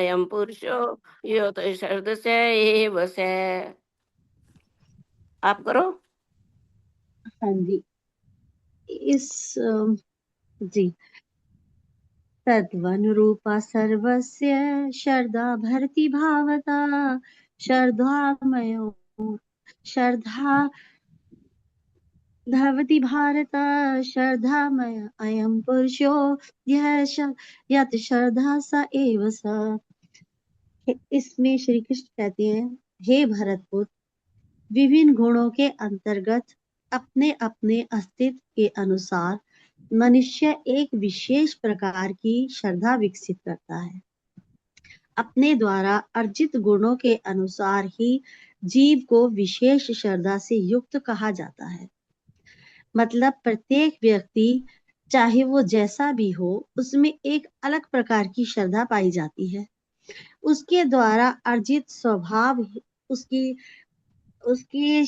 अयम पुरुषो यो तो शब्द से एव से। आप करो। हाँ जी। इस जी, तद्वनुरूपा सर्वस्य श्रद्धा भरति भावता श्रद्धामयो श्रद्धा भवति भारत श्रद्धामय अयं पुरुषो यत् श्रद्धा स एव स। इसमें श्री कृष्ण कहते हैं, हे भरतपुत्र, विभिन्न गुणों के अंतर्गत अपने अपने अस्तित्व के अनुसार मनुष्य एक विशेष प्रकार की श्रद्धा विकसित करता है। अपने द्वारा अर्जित गुणों के अनुसार ही जीव को विशेष श्रद्धा से युक्त कहा जाता है। मतलब प्रत्येक व्यक्ति, चाहे वो जैसा भी हो, उसमें एक अलग प्रकार की श्रद्धा पाई जाती है। उसके द्वारा अर्जित स्वभाव, उसकी उसकी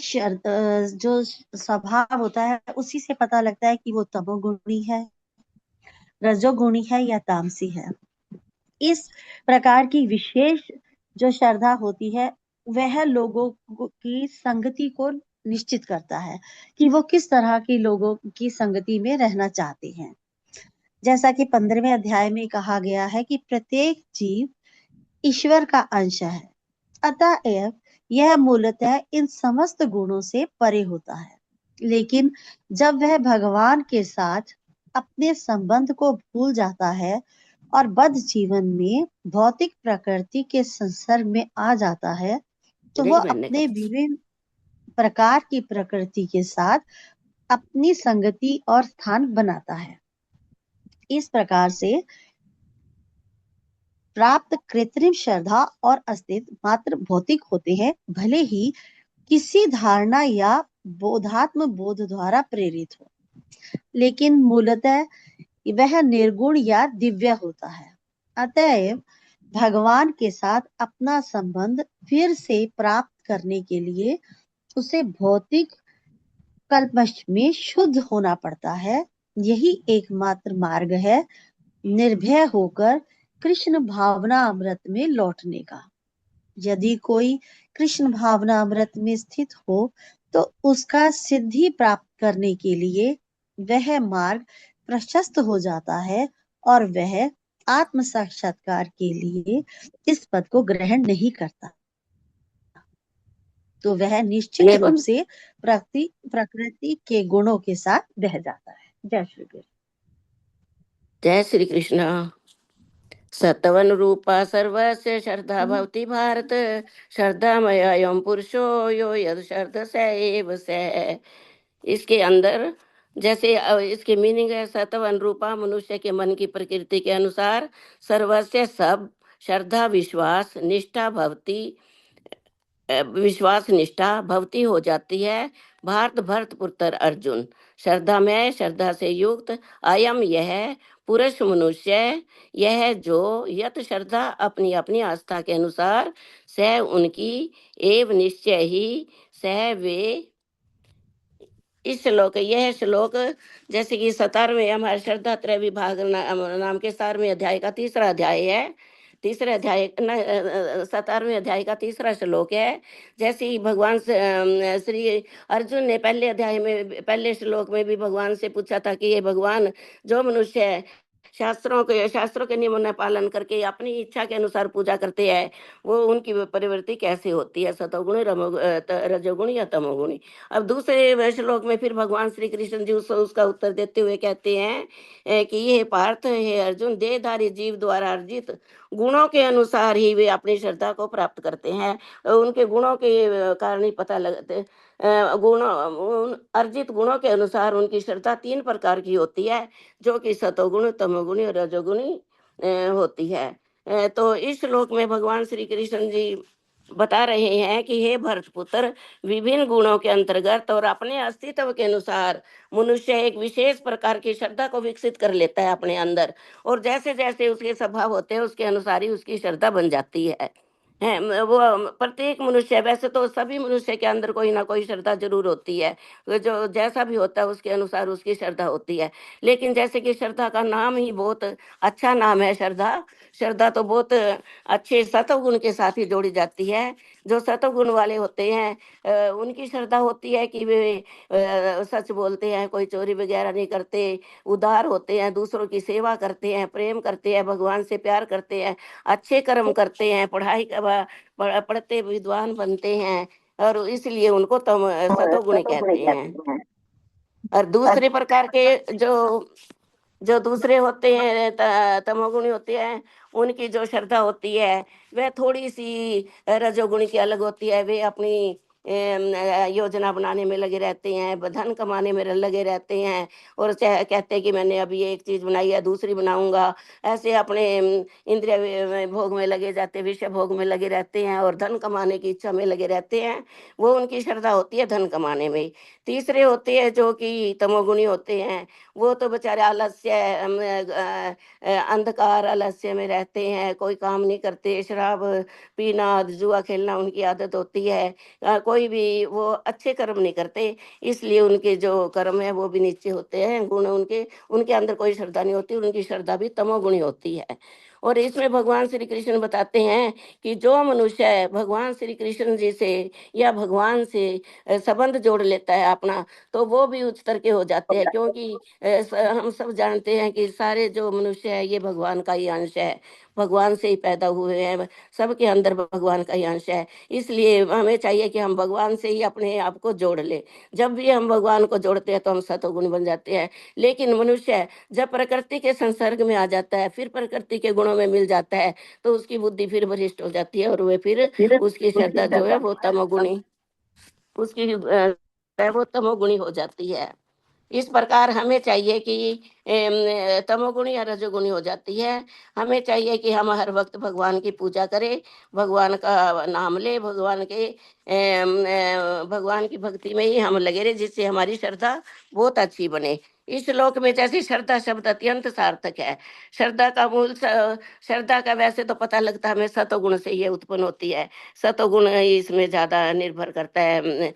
जो स्वभाव होता है, उसी से पता लगता है कि वो तमोगुणी है, रजोगुणी है या तामसी है। इस प्रकार की विशेष जो श्रद्धा होती है, वह लोगों की संगति को निश्चित करता है कि वो किस तरह के लोगों की संगति में रहना चाहते हैं। जैसा कि 15वें अध्याय में कहा गया है कि प्रत्येक जीव ईश्वर का अंश है, अतएव यह मूलतः इन समस्त गुणों से परे होता है। लेकिन जब वह भगवान के साथ अपने संबंध को भूल जाता है और बद्ध जीवन में भौतिक प्रकृति के संसर्ग में आ जाता है, तो देख वह मैंने अपने कहा। विभिन्न प्रकार की प्रकृति के साथ अपनी संगति और स्थान बनाता है। इस प्रकार से प्राप्त कृत्रिम श्रद्धा और अस्तित्व मात्र भौतिक होते हैं, भले ही किसी धारणा या बोधात्म बोध द्वारा प्रेरित हो, लेकिन मूलतः वह निर्गुण या दिव्य होता है। अतएव भगवान के साथ अपना संबंध फिर से प्राप्त करने के लिए उसे भौतिक कल्मश में शुद्ध होना पड़ता है। यही एकमात्र मार्ग है निर्भय होकर कृष्ण भावना अमृत में लौटने का। यदि कोई कृष्ण भावना अमृत में स्थित हो, तो उसका सिद्धि प्राप्त करने के लिए वह मार्ग प्रशस्त हो जाता है और वह आत्म साक्षात्कार के लिए इस पद को ग्रहण नहीं करता, तो वह निश्चित ये रूप से प्रकृति के गुणों के साथ बह जाता है। जय श्री कृष्ण। जय श्री कृष्ण। सत्वन रूपा सर्वस्य श्रद्धा भवति भारत श्रद्धामय अयम पुरुषो यो यद श्रद्धा से एव से। इसके अंदर जैसे इसके मीनिंग है, सत्वन रूपा मनुष्य के मन की प्रकृति के अनुसार सर्वस्य सब श्रद्धा विश्वास निष्ठा भक्ति विश्वास निष्ठा भक्ति हो जाती है। भारत भरत पुत्र अर्जुन श्रद्धा में श्रद्धा से युक्त अयम यह पुरुष मनुष्य, यह जो यत श्रद्धा अपनी अपनी आस्था के अनुसार सह उनकी एव निश्चय ही सह वे। इस श्लोक यह श्लोक जैसे कि 17वें हमारे श्रद्धा त्रय विभाग नाम के 17वें अध्याय का तीसरा अध्याय है। तीसरे अध्याय 17वें अध्याय का तीसरा श्लोक है। जैसे ही भगवान से श्री अर्जुन ने पहले अध्याय में पहले श्लोक में भी भगवान से पूछा था कि ये भगवान, जो मनुष्य शास्त्रों के नियमों का पालन करके अपनी इच्छा के अनुसार पूजा करते हैं, वो उनकी प्रवृत्ति कैसे होती है, सतोगुणी रजोगुणी या तमोगुणी। अब दूसरे श्लोक में फिर भगवान श्री कृष्ण जी उसका उत्तर देते हुए कहते हैं कि ये पार्थ है अर्जुन, देहधारी जीव द्वारा अर्जित गुणों के अनुसार ही वे अपनी श्रद्धा को प्राप्त करते हैं। उनके गुणों के कारण ही पता लगते, अर्जित गुणों के अनुसार उनकी श्रद्धा 3 प्रकार की होती है, जो कि सतोगुण तमोगुणी और रजोगुणी होती है। तो इस श्लोक में भगवान श्री कृष्ण जी बता रहे हैं कि हे भरतपुत्र, विभिन्न गुणों के अंतर्गत और अपने अस्तित्व के अनुसार मनुष्य एक विशेष प्रकार की श्रद्धा को विकसित कर लेता है अपने अंदर, और जैसे जैसे उसके स्वभाव होते हैं उसके अनुसार ही उसकी श्रद्धा बन जाती है। है वो प्रत्येक मनुष्य, वैसे तो सभी मनुष्य के अंदर कोई ना कोई श्रद्धा जरूर होती है, वो जो जैसा भी होता है उसके अनुसार उसकी श्रद्धा होती है। लेकिन जैसे कि श्रद्धा का नाम ही बहुत अच्छा नाम है, श्रद्धा। श्रद्धा तो बहुत अच्छे सतोगुण के साथ ही जोड़ी जाती है। जो सतोगुण वाले होते हैं उनकी श्रद्धा होती है कि वे सच बोलते हैं, कोई चोरी वगैरह नहीं करते, उदार होते हैं, दूसरों की सेवा करते हैं, प्रेम करते हैं, भगवान से प्यार करते हैं, अच्छे कर्म करते हैं, पढ़ते विद्वान बनते हैं, और इसलिए उनको तम सतोगुणी सतोगुणी कहते हैं। कहते हैं। और दूसरे प्रकार के जो जो दूसरे होते हैं तमोगुणी होते हैं, उनकी जो श्रद्धा होती है वह थोड़ी सी रजोगुणी की अलग होती है। वे अपनी योजना बनाने में लगे रहते हैं, धन कमाने में लगे रहते हैं, और कहते हैं कि मैंने अभी एक चीज बनाई है, दूसरी बनाऊंगा। ऐसे अपने इंद्रिय भोग में लगे जाते, विषय भोग में लगे रहते हैं, और धन कमाने की इच्छा में लगे रहते हैं। वो उनकी श्रद्धा होती है धन कमाने में। तीसरे होते हैं जो कि तमोगुणी होते हैं, वो तो बेचारे आलस्य अंधकार आलस्य में रहते हैं, कोई काम नहीं करते, शराब पीना, जुआ खेलना उनकी आदत होती है। कोई भी वो अच्छे कर्म नहीं करते, इसलिए उनके जो कर्म है वो भी नीचे होते हैं। गुण उनके उनके अंदर कोई श्रद्धा नहीं होती, उनकी श्रद्धा भी तमोगुणी होती है। और इसमें भगवान श्री कृष्ण बताते हैं कि जो मनुष्य है भगवान श्री कृष्ण जी से या भगवान से संबंध जोड़ लेता है अपना, तो वो भी उच्च स्तर के हो जाते हैं। क्योंकि हम सब जानते हैं कि सारे जो मनुष्य है ये भगवान का ही अंश है, भगवान से ही पैदा हुए हैं, सबके अंदर भगवान का ही अंश है। इसलिए हमें चाहिए कि हम भगवान से ही अपने आप को जोड़ ले। जब भी हम भगवान को जोड़ते हैं तो हम सतोगुण बन जाते हैं। लेकिन मनुष्य जब प्रकृति के संसर्ग में आ जाता है, फिर प्रकृति के गुणों में मिल जाता है, तो उसकी बुद्धि फिर भ्रष्ट हो जाती है, और वह फिर फिर उसकी उसकी श्रद्धा जो है श्रद्धा वो तमोगुणी उसकी वो तमोगुणी हो जाती है। इस प्रकार हमें चाहिए कि तमोगुणी या रजोगुणी हो जाती है। हमें चाहिए कि हम हर वक्त भगवान की पूजा करें, भगवान का नाम ले, भगवान की भक्ति में ही हम लगे रहे, जिससे हमारी श्रद्धा बहुत अच्छी बने। इस श्लोक में जैसे श्रद्धा शब्द अत्यंत सार्थक है। श्रद्धा का श्रद्धा का वैसे तो पता लगता है हमें सतोगुण से ये उत्पन्न होती है। सतोगुण ही इसमें ज्यादा निर्भर करता है,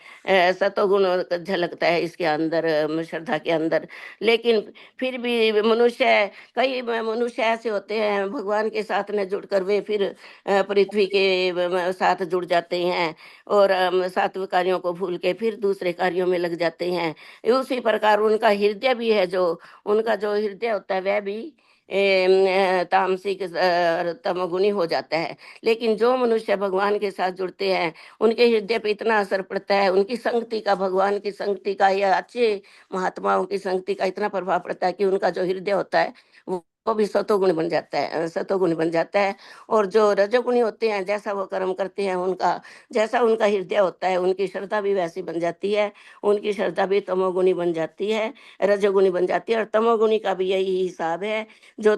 सतोगुण झलकता है इसके अंदर, श्रद्धा के अंदर। लेकिन फिर भी मनुष्य, कई मनुष्य ऐसे होते हैं भगवान के साथ न जुड़कर वे फिर पृथ्वी के साथ जुड़ जाते हैं, और सात्विक कार्यों को भूल के फिर दूसरे कार्यों में लग जाते हैं। उसी प्रकार उनका हृदय भी है, जो उनका जो हृदय होता है वह भी तामसिक तमोगुणी हो जाता है। लेकिन जो मनुष्य भगवान के साथ जुड़ते हैं उनके हृदय पे इतना असर पड़ता है, उनकी संगति का, भगवान की संगति का या अच्छे महात्माओं की संगति का इतना प्रभाव पड़ता है कि उनका जो हृदय होता है वो भी सतोगुण बन जाता है, सतोगुण बन जाता है। और जो रजोगुणी होते हैं, जैसा वो कर्म करते हैं, उनका जैसा उनका हृदय होता है, उनकी श्रद्धा भी वैसी बन जाती है। उनकी श्रद्धा भी तमोगुणी बन जाती है, रजोगुणी बन जाती है। और तमोगुणी का भी यही हिसाब है। जो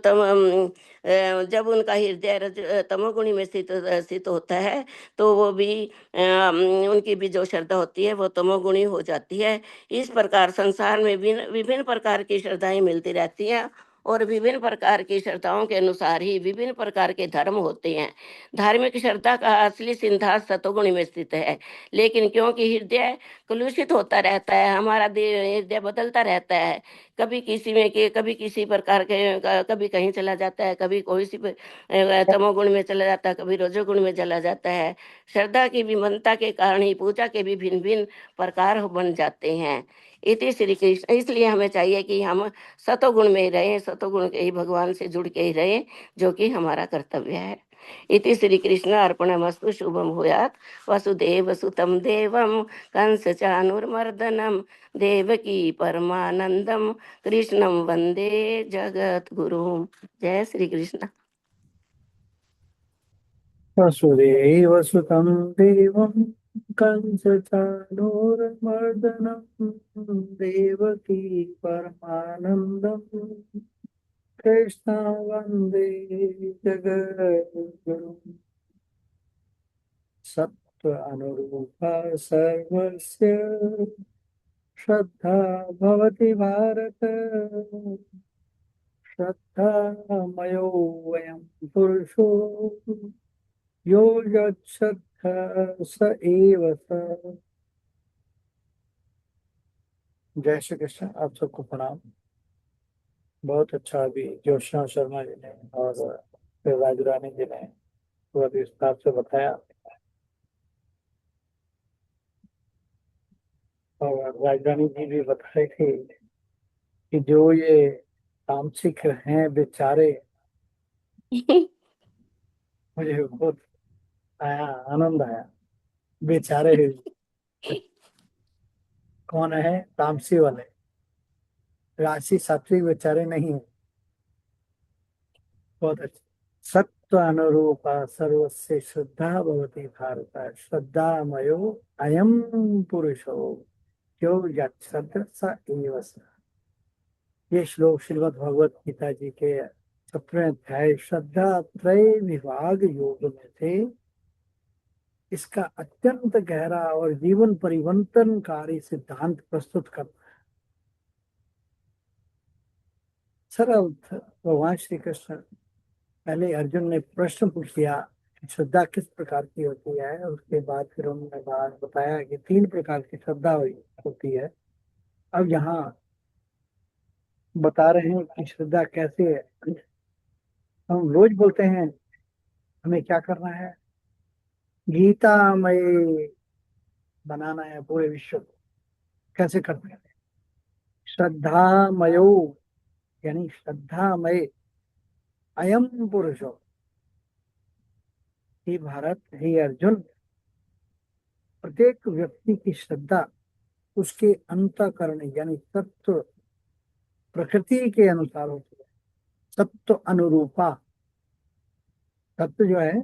जब उनका हृदय तमोगुणी में स्थित होता है, तो वो भी उनकी भी जो श्रद्धा होती है वो तमोगुणी हो जाती है। इस प्रकार संसार में विभिन्न विभिन्न प्रकार की श्रद्धाएं मिलती रहती हैं, और विभिन्न प्रकार की श्रद्धाओं के अनुसार ही विभिन्न प्रकार के धर्म होते हैं। धार्मिक श्रद्धा का असली सिद्धांत सतोगुण में स्थित है। लेकिन क्योंकि हृदय कलुषित होता रहता है, हमारा हृदय बदलता रहता है, कभी किसी में के, कभी किसी प्रकार के, कभी कहीं चला जाता है, कभी कोई सी तमोगुण में चला जाता है, कभी रजोगुण में चला जाता है। श्रद्धा की विभिन्नता के कारण ही पूजा के भी भिन्न भिन्न प्रकार बन जाते हैं। इति श्री कृष्ण। इसलिए हमें चाहिए कि हम सतोगुण में ही रहें, सतोगुण के ही भगवान से जुड़ के ही रहें, जो कि हमारा कर्तव्य है। इति श्री कृष्ण अर्पणमस्तु। शुभम भूयात्। वसुदेव सुतम देवम कंस चाणूरमर्दनम देवकी परमानंदम कृष्णम वंदे जगत गुरु। जय श्री कृष्ण। वसुदेवसुतं देवं कंसचाणूरमर्दनं देवकी परमानन्दं कृष्णं वन्दे जगद्गुरुं। सत्त्व अनुरूपा सर्वस्य श्रद्धा भवति भारत। श्रद्धामयो वयं पुरुषो यो यच्छ्रद्धः स एव स। जय श्री कृष्ण। आप सबको प्रणाम। बहुत अच्छा अभी ज्योत्सना शर्मा जी ने और फिर राजरानी जी ने बहुत विस्तार से बताया। और राजरानी जी भी बता रही थी कि जो ये तामसिक हैं बेचारे, मुझे बहुत आया, आनंद आया। बेचारे कौन है? तामसी वाले, राशि सात्विक बेचारे नहीं है। बहुत अच्छा। सत्व अनुरूपा सर्वस्य श्रद्धा भवति भारत, श्रद्धामयो अयम पुरुषो जो यच्छ्रद्ध स एव स। ये श्लोक श्रीमद् भगवत गीता जी के 17वें अध्याय श्रद्धा त्रय विभाग योग में थे। इसका अत्यंत गहरा और जीवन परिवर्तनकारी सिद्धांत प्रस्तुत करता है। सरल भगवान श्री कृष्ण, पहले अर्जुन ने प्रश्न पूछ लिया कि श्रद्धा किस प्रकार की होती है। उसके बाद फिर उन्होंने बात बताया कि 3 प्रकार की श्रद्धा होती है। अब यहाँ बता रहे हैं कि श्रद्धा कैसे है। हम रोज बोलते हैं हमें क्या करना है, गीतामय बनाना है पूरे विश्व को। कैसे करते हैं? श्रद्धामयो, यानी श्रद्धामय अयम पुरुषो। हे भारत, हे अर्जुन, प्रत्येक व्यक्ति की श्रद्धा उसके अंतःकरण यानी तत्व प्रकृति के अनुसार होती है। तत्व अनुरूपा, तत्व जो है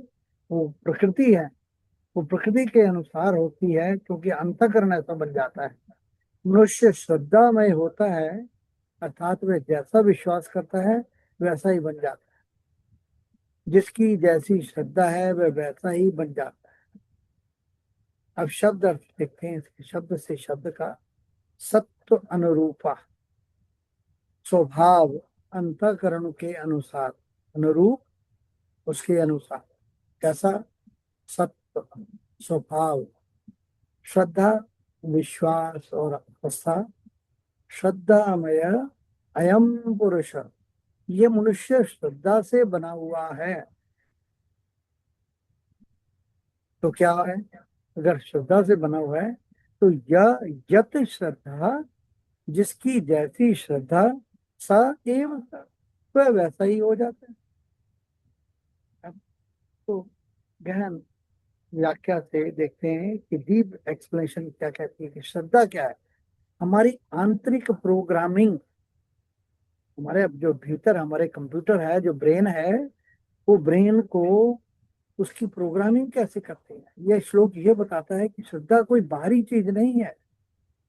वो प्रकृति है, वो प्रकृति के अनुसार होती है, क्योंकि अंतःकरण ऐसा बन जाता है। मनुष्य श्रद्धामय होता है, अर्थात वह जैसा विश्वास करता है वैसा ही बन जाता है। जिसकी जैसी श्रद्धा है वह वैसा ही बन जाता है। अब शब्द अर्थ देखते हैं इसके। शब्द से शब्द का सत्व अनुरूपा, स्वभाव अंतःकरण के अनुसार, अनुरूप उसके अनुसार। कैसा? सत्व, स्वभाव, श्रद्धा, विश्वास और आस्था। श्रद्धामय अयम पुरुष, ये मनुष्य श्रद्धा से बना हुआ है। तो क्या है? अगर श्रद्धा से बना हुआ है तो यह यत श्रद्धा, जिसकी जैसी श्रद्धा, सा एव सा, वह वैसा ही हो जाता है। अब तो गहन व्याख्या से देखते हैं कि डीप एक्सप्लेनेशन क्या कहती है कि श्रद्धा क्या है। हमारी आंतरिक प्रोग्रामिंग, हमारे अब जो भीतर हमारे कंप्यूटर है, जो ब्रेन है, वो ब्रेन को उसकी प्रोग्रामिंग कैसे करते हैं। यह श्लोक ये बताता है कि श्रद्धा कोई बाहरी चीज नहीं है,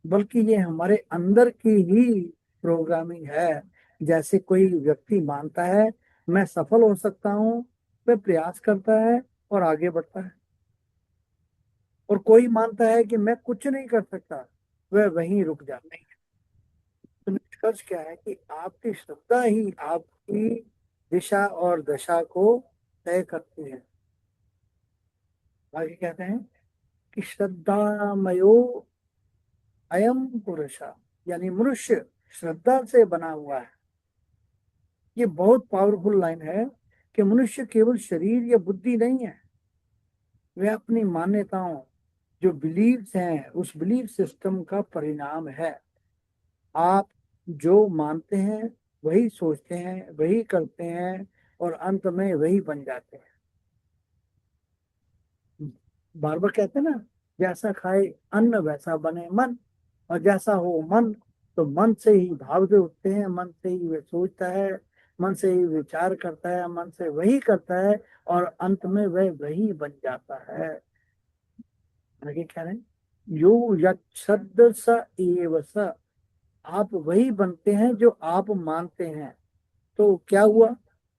बल्कि ये हमारे अंदर की ही प्रोग्रामिंग है। जैसे कोई व्यक्ति मानता है मैं सफल हो सकता हूँ, वह प्रयास करता है और आगे बढ़ता है। और कोई मानता है कि मैं कुछ नहीं कर सकता, वह वहीं रुक जाता है। तो निष्कर्ष क्या है कि आपकी श्रद्धा ही आपकी दिशा और दशा को तय करती है। आगे कहते हैं कि श्रद्धामयो अयम पुरुष, यानी मनुष्य श्रद्धा से बना हुआ है। ये बहुत पावरफुल लाइन है कि मनुष्य केवल शरीर या बुद्धि नहीं है, वह अपनी मान्यताओं, जो बिलीव्स हैं, उस बिलीफ सिस्टम का परिणाम है। आप जो मानते हैं वही सोचते हैं, वही करते हैं और अंत में वही बन जाते हैं। बार बार कहते हैं ना, जैसा खाए अन्न वैसा बने मन, और जैसा हो मन, तो मन से ही भाव से उठते हैं, मन से ही वह सोचता है, मन से ही विचार करता है, मन से वही करता है और अंत में वह वही बन जाता है। आगे कह रहे हैं, यो यच्छ्रद्ध स एव स, आप वही बनते हैं जो आप मानते हैं। तो क्या हुआ?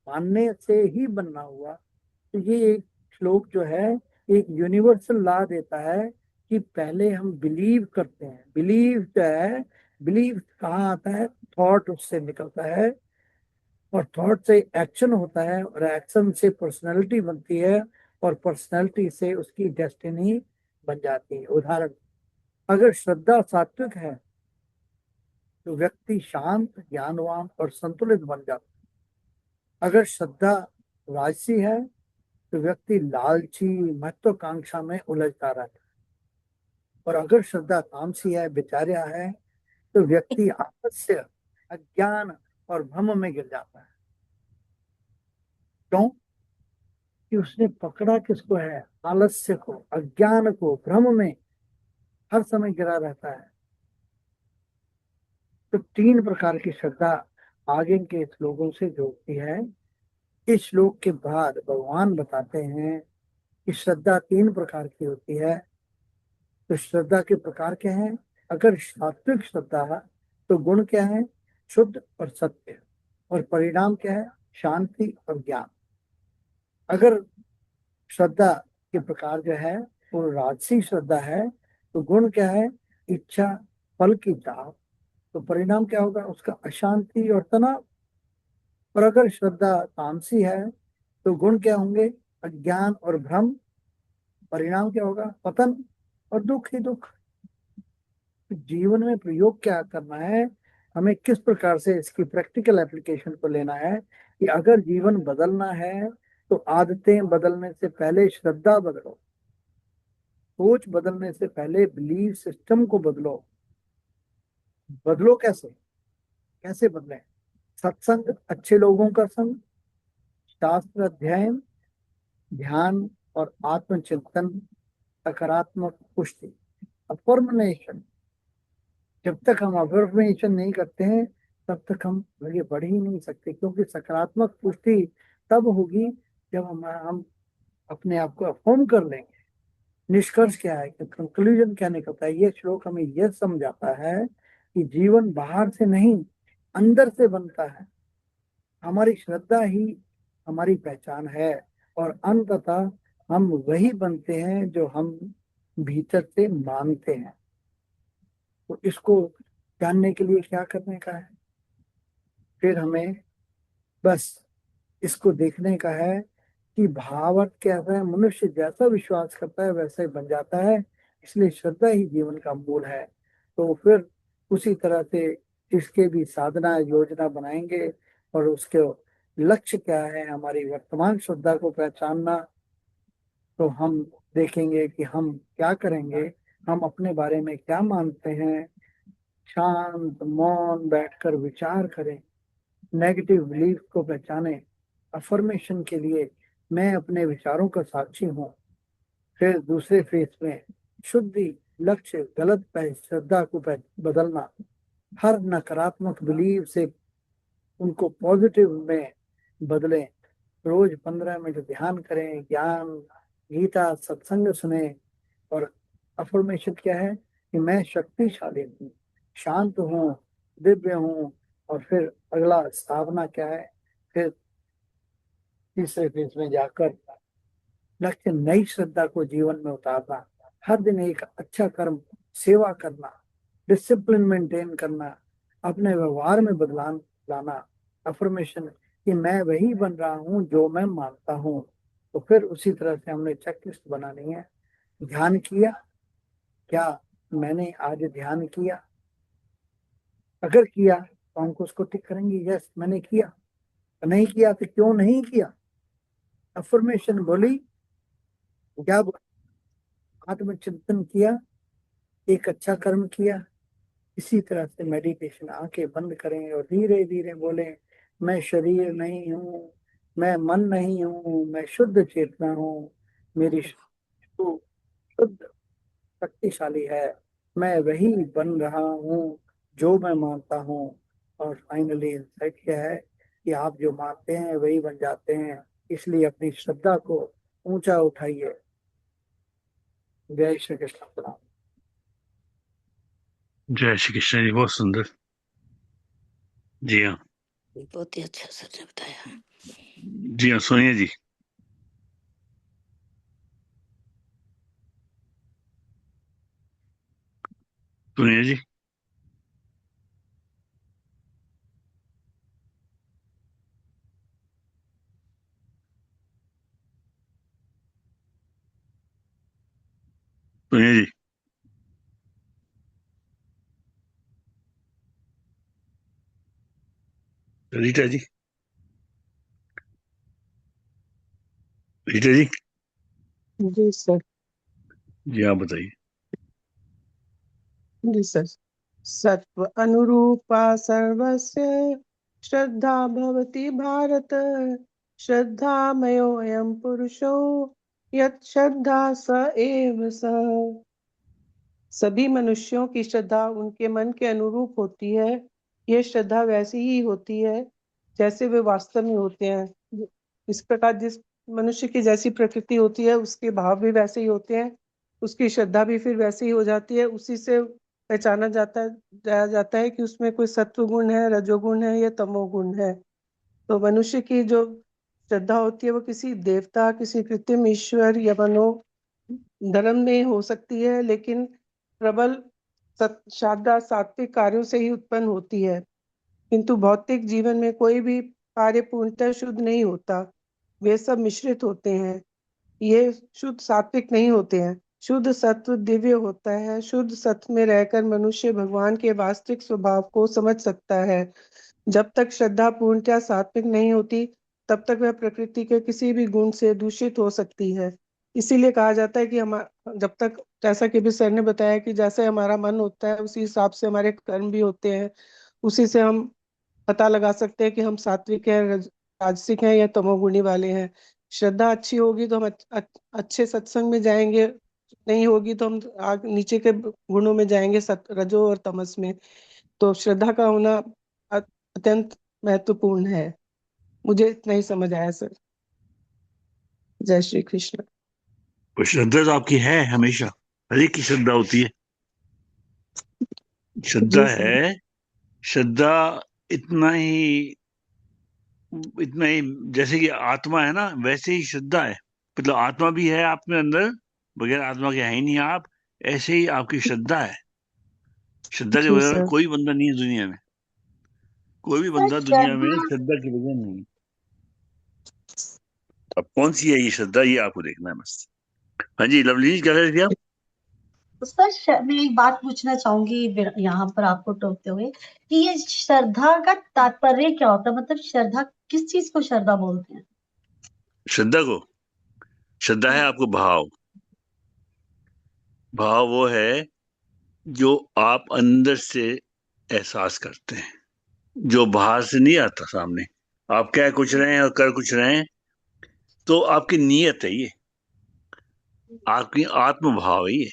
मानने से ही बनना हुआ। तो ये एक श्लोक जो है एक यूनिवर्सल लॉ देता है कि पहले हम बिलीव करते हैं। बिलीव जो है, बिलीव कहाँ आता है? थॉट उससे निकलता है, और थॉट से एक्शन होता है, और एक्शन से पर्सनैलिटी बनती है, और पर्सनैलिटी से उसकी डेस्टिनी बन जाती है। उदाहरण, अगर श्रद्धा सात्विक है तो व्यक्ति शांत, ज्ञानवान और संतुलित बन जाता है। अगर श्रद्धा राजसी है तो व्यक्ति लालची, महत्वाकांक्षा में उलझता रहता है। और अगर श्रद्धा तामसी है, बेचारा है, तो व्यक्ति आलस्य, अज्ञान और भ्रम में गिर जाता है। क्यों? कि उसने पकड़ा किसको है? आलस्य को, अज्ञान को, भ्रम में हर समय गिरा रहता है। तो 3 प्रकार की श्रद्धा आगे के श्लोकों से जोड़ती है। इस श्लोक के बाद भगवान बताते हैं कि श्रद्धा 3 प्रकार की होती है। तो श्रद्धा के प्रकार क्या हैं? अगर सात्विक श्रद्धा है तो गुण क्या है? शुद्ध और सत्य, और परिणाम क्या है? शांति और ज्ञान। अगर श्रद्धा के प्रकार जो है वो राजसी श्रद्धा है तो गुण क्या है? इच्छा, फल की चाह, तो परिणाम क्या होगा? उसका अशांति और तनाव। और अगर श्रद्धा तामसी है तो गुण क्या होंगे? अज्ञान और भ्रम, परिणाम क्या होगा? पतन और दुख ही दुख। जीवन में प्रयोग क्या करना है, हमें किस प्रकार से इसकी प्रैक्टिकल एप्लीकेशन को लेना है कि अगर जीवन बदलना है तो आदतें बदलने से पहले श्रद्धा बदलो, सोच बदलने से पहले बिलीफ सिस्टम को बदलो। बदलो कैसे? कैसे बदले? सत्संग, अच्छे लोगों का संग, शास्त्र अध्ययन, ध्यान और आत्मचिंतन, सकारात्मक पुष्टि, अफर्मेशन। जब तक हम अफर्मेशन नहीं करते हैं तब तक हम आगे बढ़ ही नहीं सकते, क्योंकि सकारात्मक पुष्टि तब होगी जब हम अपने आप को अफर्म कर लेंगे। निष्कर्ष क्या है कि कंक्लूजन क्या निकलता है? ये श्लोक हमें यह समझाता है कि जीवन बाहर से नहीं, अंदर से बनता है। हमारी श्रद्धा ही हमारी पहचान है, और अंततः हम वही बनते हैं जो हम भीतर से मानते हैं। तो इसको जानने के लिए क्या करने का है? फिर हमें बस इसको देखने का है कि भावार्थ कैसा है। मनुष्य जैसा विश्वास करता है वैसा ही बन जाता है, इसलिए श्रद्धा ही जीवन का मूल है। तो फिर उसी तरह से इसके भी साधना योजना बनाएंगे, और उसके लक्ष्य क्या है? हमारी वर्तमान श्रद्धा को पहचानना। तो हम देखेंगे कि हम क्या करेंगे, हम अपने बारे में क्या मानते हैं। शांत मौन बैठकर विचार करें, नेगेटिव बिलीफ को पहचाने, अफर्मेशन के लिए मैं अपने विचारों का साक्षी हूँ। फिर दूसरे फेज में शुद्धि, लक्ष्य, गलत श्रद्धा को बदलना, हर नकारात्मक बिलीव से उनको पॉजिटिव में बदलें। रोज 15 मिनट ध्यान करें, ज्ञान, गीता, सत्संग सुने। और अफर्मेशन क्या है? कि मैं शक्तिशाली हूँ, शांत हूँ, दिव्य हूँ। और फिर अगला स्थापना क्या है? फिर तीसरे फेज में जाकर लक्ष्य नई श्रद्धा को जीवन में उतारना, हर दिन एक अच्छा कर्म, सेवा करना, डिसिप्लिन मेंटेन करना, अपने व्यवहार में बदलाव लाना। अफर्मेशन कि मैं वही बन रहा हूँ जो मैं मानता हूँ। तो फिर उसी तरह से हमने चेकलिस्ट बनानी है। ध्यान किया क्या? मैंने आज ध्यान किया? अगर किया तो हमको उसको टिक करेंगे, यस मैंने किया। नहीं किया तो क्यों नहीं किया? अफर्मेशन बोली, क्या आत्मचिंतन किया, एक अच्छा कर्म किया। इसी तरह से मेडिटेशन, आंखें बंद करें और धीरे धीरे बोले, मैं शरीर नहीं हूँ, मैं मन नहीं हूँ, मैं शुद्ध चेतना हूँ, मेरी शुद्ध शक्तिशाली है, मैं वही बन रहा हूँ जो मैं मानता हूँ। और फाइनली इंसाइट क्या है कि आप जो मानते हैं वही बन जाते हैं, इसलिए अपनी श्रद्धा को ऊंचा उठाइए। जय श्री कृष्ण। जय श्री कृष्ण जी, बहुत सुंदर। जी हाँ, बहुत ही अच्छा सर ने बताया। जी हाँ, सोनिया जी। सोनिया जी। सुनिए जी। रीटा जी, रीटा जी। जी सर। जी आप बताइए। जी सर। सत्व अनुरूपा सर्वस्य श्रद्धा भवति भारत, श्रद्धामयोऽयं पुरुषो यत् श्रद्धा स एव सः। सभी मनुष्यों की श्रद्धा उनके मन के अनुरूप होती है। ये श्रद्धा वैसी ही होती है जैसे वे वास्तव में होते हैं। इस प्रकार जिस मनुष्य की जैसी प्रकृति होती है उसके भाव भी वैसे ही होते हैं, उसकी श्रद्धा भी फिर वैसे ही हो जाती है। उसी से पहचाना जाया जाता है कि उसमें कोई सत्व गुण है, रजोगुण है या तमोगुण है। तो मनुष्य की जो श्रद्धा होती है वो किसी देवता, किसी कृत्रिम ईश्वर या मनो धर्म में हो सकती है, लेकिन प्रबल श्रद्धा सात्विक कार्यों से ही उत्पन्न होती है। किंतु भौतिक जीवन में कोई भी कार्य पूर्णतः शुद्ध नहीं होता, वे सब मिश्रित होते हैं। ये शुद्ध सात्विक नहीं होते हैं। शुद्ध सत्व दिव्य होता है। शुद्ध सत्व में रहकर मनुष्य भगवान के वास्तविक स्वभाव को समझ सकता है। जब तक श्रद्धा पूर्णतः सात्विक नहीं होती तब तक वह प्रकृति के किसी भी गुण से दूषित हो सकती है। इसीलिए कहा जाता है कि हम जब तक, जैसा कि भी सर ने बताया, कि जैसे हमारा मन होता है उसी हिसाब से हमारे कर्म भी होते हैं। उसी से हम पता लगा सकते हैं कि हम सात्विक हैं, राजसिक हैं या तमोगुणी वाले हैं। श्रद्धा अच्छी होगी तो हम अच्छे सत्संग में जाएंगे, नहीं होगी तो हम नीचे के गुणों में जाएंगे, रजो और तमस में। तो श्रद्धा का होना अत्यंत महत्वपूर्ण है। मुझे इतना ही समझ आया सर। जय श्री कृष्ण। तो श्रद्धा तो आपकी है हमेशा, हर एक की श्रद्धा होती है। श्रद्धा जी सर। है, श्रद्धा इतना ही, इतना ही जैसे कि आत्मा है ना, वैसे ही श्रद्धा है। मतलब आत्मा भी है आप में अंदर, बगैर आत्मा के है ही नहीं आप। ऐसे ही आपकी श्रद्धा है। श्रद्धा के जी बगैर सर। कोई बंदा नहीं है दुनिया में। कोई भी सर बंदा दुनिया में श्रद्धा, श्रद्धा के बगैर नहीं है। अब कौन सी है ये श्रद्धा, ये आपको देखना है बस। हाँ जी, लवली जी क्या कह रहे थे आप? सर मैं एक बात पूछना चाहूंगी यहाँ पर आपको टोकते हुए कि ये श्रद्धा का तात्पर्य क्या होता है? मतलब श्रद्धा, किस चीज को श्रद्धा बोलते हैं? श्रद्धा को, श्रद्धा है हाँ। आपको भाव। भाव वो है जो आप अंदर से एहसास करते हैं, जो बाहर से नहीं आता सामने। आप कह कुछ रहे हैं और कर कुछ रहे हैं, तो आपकी नीयत है ये, आपकी आत्म भाव है ये।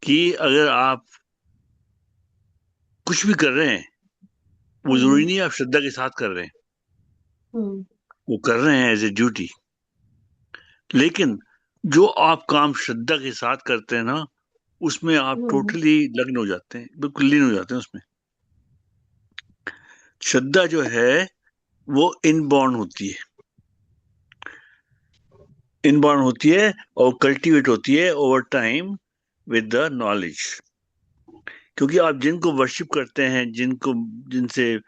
कि अगर आप कुछ भी कर रहे हैं, वो जरूरी हम्म। नहीं आप श्रद्धा के साथ कर रहे हैं, हम्म। वो कर रहे हैं एज ए ड्यूटी। लेकिन जो आप काम श्रद्धा के साथ करते हैं ना, उसमें आप हम्म। टोटली लग्न हो जाते हैं, बिल्कुल लीन हो जाते हैं उसमें। श्रद्धा जो है वो इनबॉर्न होती है, इनबॉर्न होती है और कल्टीवेट होती है over time with the knowledge. क्योंकि आप जिनको वर्शिप करते हैं, जिनको, जिनसे,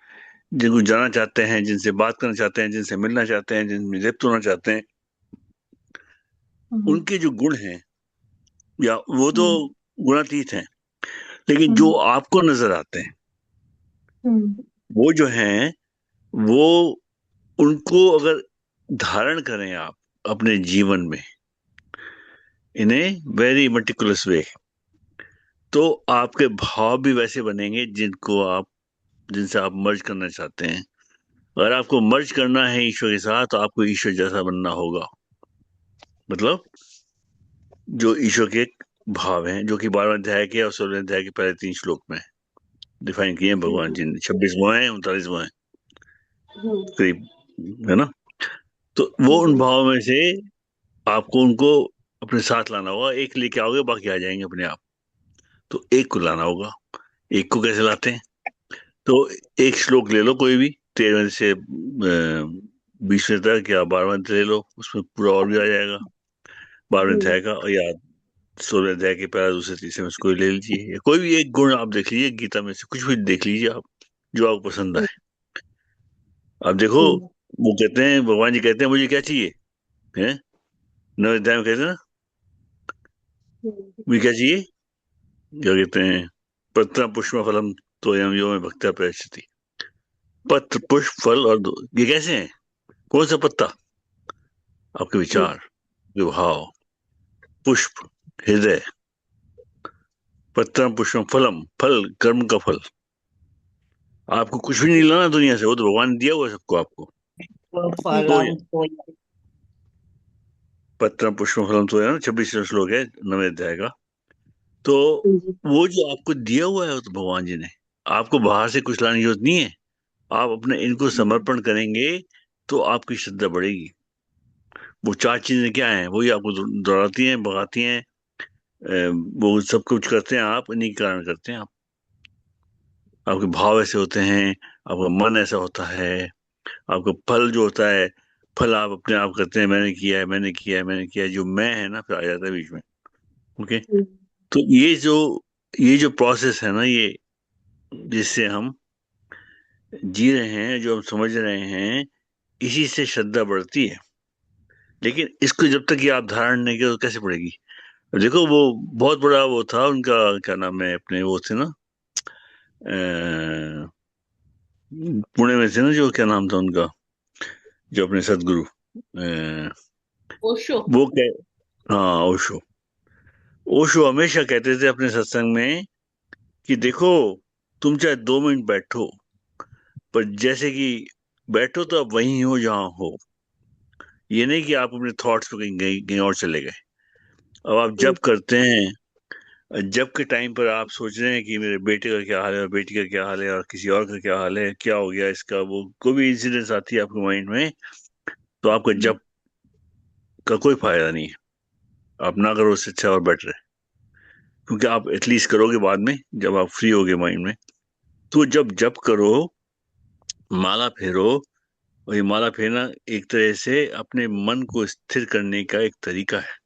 जिनको जाना चाहते हैं, जिनसे बात करना चाहते हैं, जिनसे मिलना चाहते हैं, जिनमें लिप्त होना चाहते हैं, हम्म। उनके जो गुण हैं, या वो तो हम्म। गुणातीत हैं, लेकिन जो हम्म। आपको नजर आते हैं, हम्म। वो जो हैं, वो, उनको अगर धारण करें आप अपने जीवन में इन ए वेरी मटिकुलस वे, तो आपके भाव भी वैसे बनेंगे जिनको आप, जिनसे आप मर्ज करना चाहते हैं। अगर आपको मर्ज करना है ईश्वर के साथ, तो आपको ईश्वर जैसा बनना होगा। मतलब जो ईश्वर के भाव हैं, जो कि 12वें अध्याय के और 16वें अध्याय के पहले 3 श्लोक में डिफाइन किए हैं भगवान जी ने। 26 वो हैं, 39 वो हैं हम्म। करीब, है ना? तो वो उन हम्म। भाव में से आपको उनको अपने साथ लाना होगा। एक लेके आओगे, बाकी आ जाएंगे अपने आप। तो एक को लाना होगा। एक को कैसे लाते हैं? तो एक श्लोक ले लो कोई भी, 13वें से 20वें तक, या 12वें ले लो, उसमें पूरा और भी आ जाएगा 12वें अध्याय का। और या 16वें अध्याय के पहला, दूसरे, तीसरे में से कोई ले लीजिए, या कोई भी एक गुण आप देख लीजिए गीता में से, कुछ भी देख लीजिए आप, जो आपको पसंद आए। आप देखो, हम्म। वो कहते हैं, भगवान जी कहते हैं मुझे क्या चाहिए, है? 9वें अध्याय में कहते हैं ना, भी क्या चाहिए, क्या कहते हैं, पत्र पुष्प फलम तोयम यो में भक्त्या प्रयच्छति। पत्र पुष्प फल और ये कैसे हैं, कौन सा पत्ता, आपके विचार, जो भाव, पुष्प हृदय, पत्र पुष्प फलम फल कर्म का फल। आपको कुछ भी नहीं लाना दुनिया से, वो तो भगवान ने दिया हुआ है सबको आपको। फलम तो पत्र पुष्प फलम तो है ना, 26 श्लोक है 9वें अध्याय का। तो वो जो आपको दिया हुआ है वो तो भगवान जी ने, आपको बाहर से कुछ लाने की जरूरत नहीं है। आप अपने इनको समर्पण करेंगे तो आपकी श्रद्धा बढ़ेगी। वो 4 चीजें क्या हैं, वही आपको दौड़ाती हैं, भगाती हैं, वो सब कुछ करते हैं आप, इन्हीं के कारण करते हैं आप। आपके भाव ऐसे होते हैं, आपका मन ऐसा होता है, आपका फल जो होता है, फल आप अपने आप करते हैं, मैंने किया है, मैंने किया है, मैंने किया है, जो मैं है ना फिर आ जाता है बीच में। ओके, तो ये जो प्रोसेस है ना, ये जिससे हम जी रहे हैं, जो हम समझ रहे हैं, इसी से श्रद्धा बढ़ती है। लेकिन इसको जब तक ये आप धारण नहीं करो तो कैसे पड़ेगी। देखो वो बहुत बड़ा वो था उनका, क्या नाम है, अपने वो थे ना, अ, पुणे में थे ना, जो क्या नाम था उनका, जो अपने सदगुरु, ओशो। वो क्या, हाँ ओशो। ओशो हमेशा कहते थे अपने सत्संग में कि देखो, तुम चाहे 2 मिनट बैठो, पर जैसे कि बैठो तो आप वहीं हो जहां हो। ये नहीं कि आप अपने थॉट्स पे कहीं और चले गए। अब आप जब करते हैं, जब के टाइम पर आप सोच रहे हैं कि मेरे बेटे का क्या हाल है और बेटी का क्या हाल है और किसी और का क्या हाल है, क्या हो गया इसका, वो कोई भी इंसिडेंस आती है आपके माइंड में, तो आपका जब का कोई फायदा नहीं है। आप ना करो, उससे अच्छा और बेटर है। क्योंकि आप एटलीस्ट करोगे बाद में, जब आप फ्री होगे माइंड में। तो जब करो, माला फेरो। और ये माला फेरना एक तरह से अपने मन को स्थिर करने का एक तरीका है।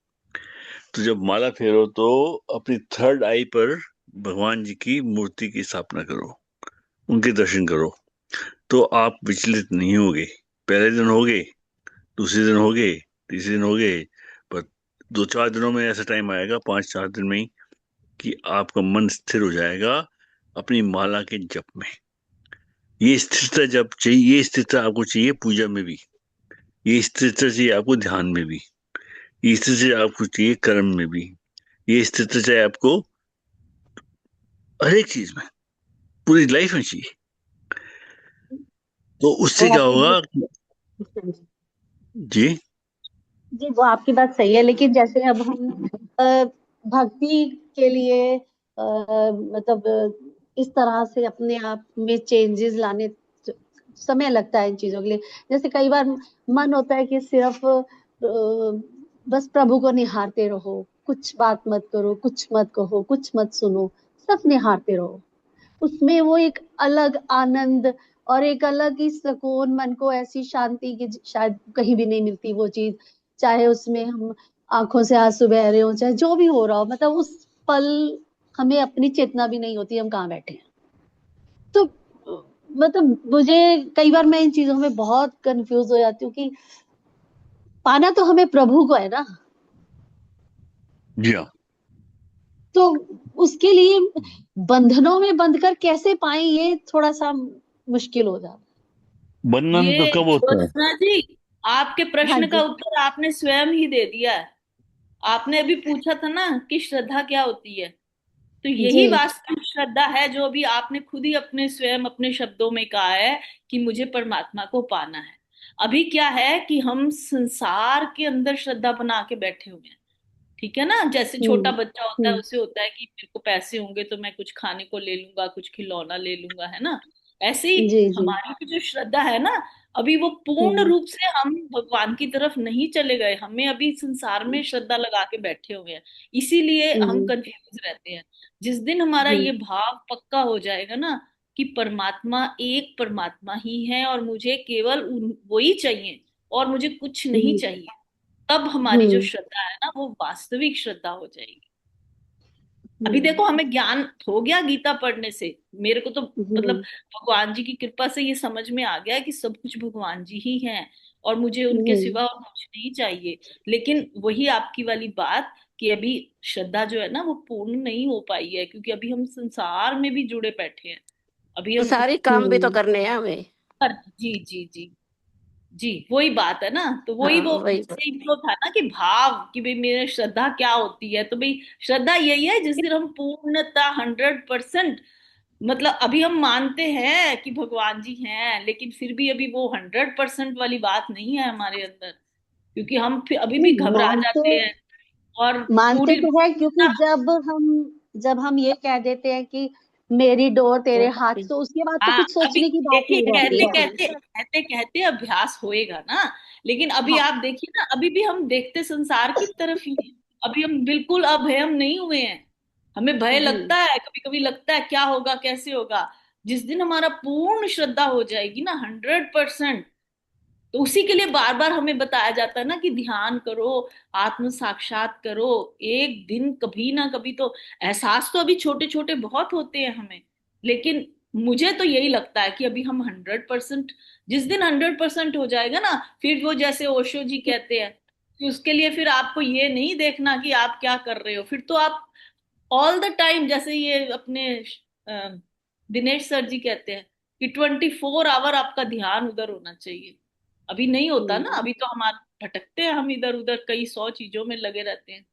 तो जब माला फेरो तो अपनी थर्ड आई पर भगवान जी की मूर्ति की स्थापना करो, उनके दर्शन करो, तो आप विचलित नहीं होगे। पहले दिन होगे, दूसरे दिन होगे, तीसरे दिन होगे, पर 2-4 दिनों में ऐसा टाइम आएगा, 5-4 दिन में ही, कि आपका मन स्थिर हो जाएगा अपनी माला के जप में। ये स्थिरता जब चाहिए, ये स्थिरता आपको चाहिए पूजा में भी, ये स्थिरता चाहिए आपको ध्यान में भी, ये स्थिरता आपको चाहिए कर्म में भी, ये स्थिरता चाहिए आपको हर एक चीज में, पूरी लाइफ में चाहिए। तो उससे वो क्या आपकी होगा जी। जी वो आपकी बात सही है, लेकिन जैसे अब हम भक्ति के लिए मतलब इस तरह से अपने आप में चेंजेस लाने समय लगता है इन चीजों के लिए। जैसे कई बार मन होता है कि सिर्फ बस प्रभु को निहारते रहो, कुछ बात मत करो, कुछ मत कहो, कुछ मत सुनो, सब निहारते रहो। उसमें वो एक अलग आनंद और एक अलग ही सुकून, मन को ऐसी शांति की शायद कहीं भी नहीं मिलती वो चीज। चाहे उसमें हम आंखों से आंसू बह रहे हो, चाहे जो भी हो रहा हो, मतलब उस पल हमें अपनी चेतना भी नहीं होती हम कहाँ बैठे हैं। तो मतलब मुझे कई बार मैं इन चीजों में बहुत कंफ्यूज हो जाती हूँ कि पाना तो हमें प्रभु को है ना, जी हाँ। तो उसके लिए बंधनों में बंधकर कैसे पाए, ये थोड़ा सा मुश्किल हो जाता बंधन तो ये कब होता है। ज्योत्सना जी, आपके है। हाँ प्रश्न का जी। उत्तर आपने स्वयं ही दे दिया है। आपने अभी पूछा था ना कि श्रद्धा क्या होती है, तो जी। यही वास्तविक श्रद्धा है जो अभी आपने खुद ही अपने स्वयं अपने शब्दों में कहा है कि मुझे परमात्मा को पाना है। अभी क्या है कि हम संसार के अंदर श्रद्धा बना के बैठे हुए हैं। ठीक है ना, जैसे छोटा बच्चा होता है, हम्म। उसे होता है कि मेरे को पैसे होंगे तो मैं कुछ खाने को ले लूंगा, कुछ खिलौना ले लूंगा, है ना। ऐसे ही जी जी। हमारी भी जो श्रद्धा है ना, अभी वो पूर्ण हम्म रूप से हम भगवान की तरफ नहीं चले गए, हमें अभी संसार में श्रद्धा लगा के बैठे हुए हैं, इसीलिए हम हम्म कंफ्यूज रहते हैं। जिस दिन हमारा हम्म ये भाव पक्का हो जाएगा ना कि परमात्मा एक परमात्मा ही है और मुझे केवल वही चाहिए और मुझे कुछ नहीं हम्म चाहिए, तब हमारी जो हम्म श्रद्धा है ना वो वास्तविक श्रद्धा हो जाएगी। अभी हम्म देखो हमें ज्ञान हो गया गीता पढ़ने से, मेरे को तो मतलब हम्म भगवान जी की कृपा से ये समझ में आ गया कि सब कुछ भगवान जी ही हैं और मुझे उनके हम्म, सिवा और कुछ नहीं चाहिए। लेकिन वही आपकी वाली बात कि अभी श्रद्धा जो है ना वो पूर्ण नहीं हो पाई है, क्योंकि अभी हम संसार में भी जुड़े बैठे हैं। अभी तो हम सारे काम भी तो हम्म, करने हैं हमें। जी जी जी जी, वही बात है ना। तो वही हाँ वो वही तो। वही जो था ना कि भाव कि भाई मेरे श्रद्धा क्या होती है, तो भाई श्रद्धा यही है जिस दिन हम पूर्णतः 100%, मतलब अभी हम मानते हैं कि भगवान जी हैं, लेकिन फिर भी अभी वो 100% वाली बात नहीं है हमारे अंदर, क्योंकि हम फिर अभी भी नहीं घबरा जाते हैं और मानते पूरी तो है, क्योंकि जब हम ये कह देते हैं कि मेरी डोर तेरे हाथ, तो उसके बाद तो हाँ, कुछ अभी सोचने की बात देखिए, नहीं रहती कहते है। कहते कहते कहते अभ्यास होएगा ना। लेकिन अभी हाँ। आप देखिए ना, अभी भी हम देखते संसार की तरफ ही हैं। अभी हम बिल्कुल अभयम नहीं हुए हैं। हमें भय जी लगता है, कभी कभी लगता है क्या होगा कैसे होगा। जिस दिन हमारा पूर्ण श्रद्धा हो जाएगी ना 100%, तो उसी के लिए बार बार हमें बताया जाता है ना कि ध्यान करो, आत्म साक्षात करो। एक दिन कभी ना कभी तो एहसास तो अभी छोटे छोटे बहुत होते हैं हमें, लेकिन मुझे तो यही लगता है कि अभी हम 100%, जिस दिन 100% हो जाएगा ना, फिर वो जैसे ओशो जी कहते हैं कि उसके लिए फिर आपको ये नहीं देखना कि आप क्या कर रहे हो, फिर तो आप ऑल द टाइम, जैसे ये अपने दिनेश सर जी कहते हैं कि 24 आवर आपका ध्यान उधर होना चाहिए। अभी नहीं होता ना, हम्म, अभी तो हमारे भटकते हैं हम इधर उधर, कई सौ चीजों में लगे रहते हैं।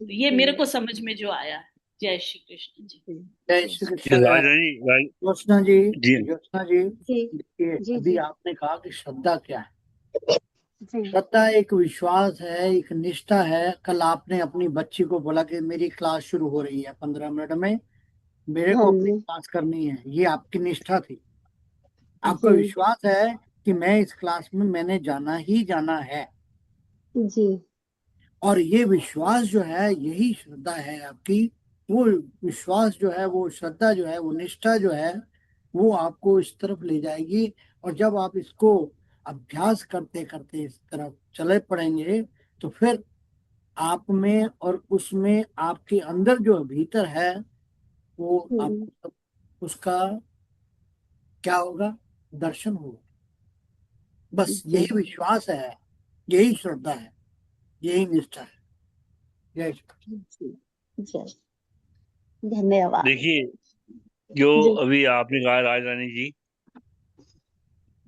तो ये मेरे जी को समझ में जो आया है। जय श्री कृष्ण जी। जी जय जी श्री ये कृष्ण। राजरानी ज्योत्सना जी, जी। ज्योत्सना जी, जी देखिए जी अभी जी आपने कहा कि श्रद्धा क्या है। जी श्रद्धा एक विश्वास है, एक निष्ठा है। कल आपने अपनी बच्ची को बोला कि मेरी क्लास शुरू हो रही है 15 मिनट में, मेरे हाँ को अपनी जी क्लास करनी है। ये आपकी निष्ठा थी, आपका जी विश्वास है कि मैं इस क्लास में मैंने जाना ही जाना है। जी और ये विश्वास जो है यही श्रद्धा है आपकी। वो विश्वास जो है, वो श्रद्धा जो है, वो निष्ठा जो है, वो आपको इस तरफ ले जाएगी। और जब आप इसको अभ्यास करते करते इस तरफ चले पड़ेंगे, तो फिर आप में और उसमें आपके अंदर जो भीतर है, वो हम्म, आपको उसका क्या होगा, दर्शन होगा। बस जी यही विश्वास है, यही श्रद्धा है, यही निष्ठा है। जय श्री कृष्ण। जी जय धन्यवाद। देखिए, जो जी अभी आपने कहा राजरानी जी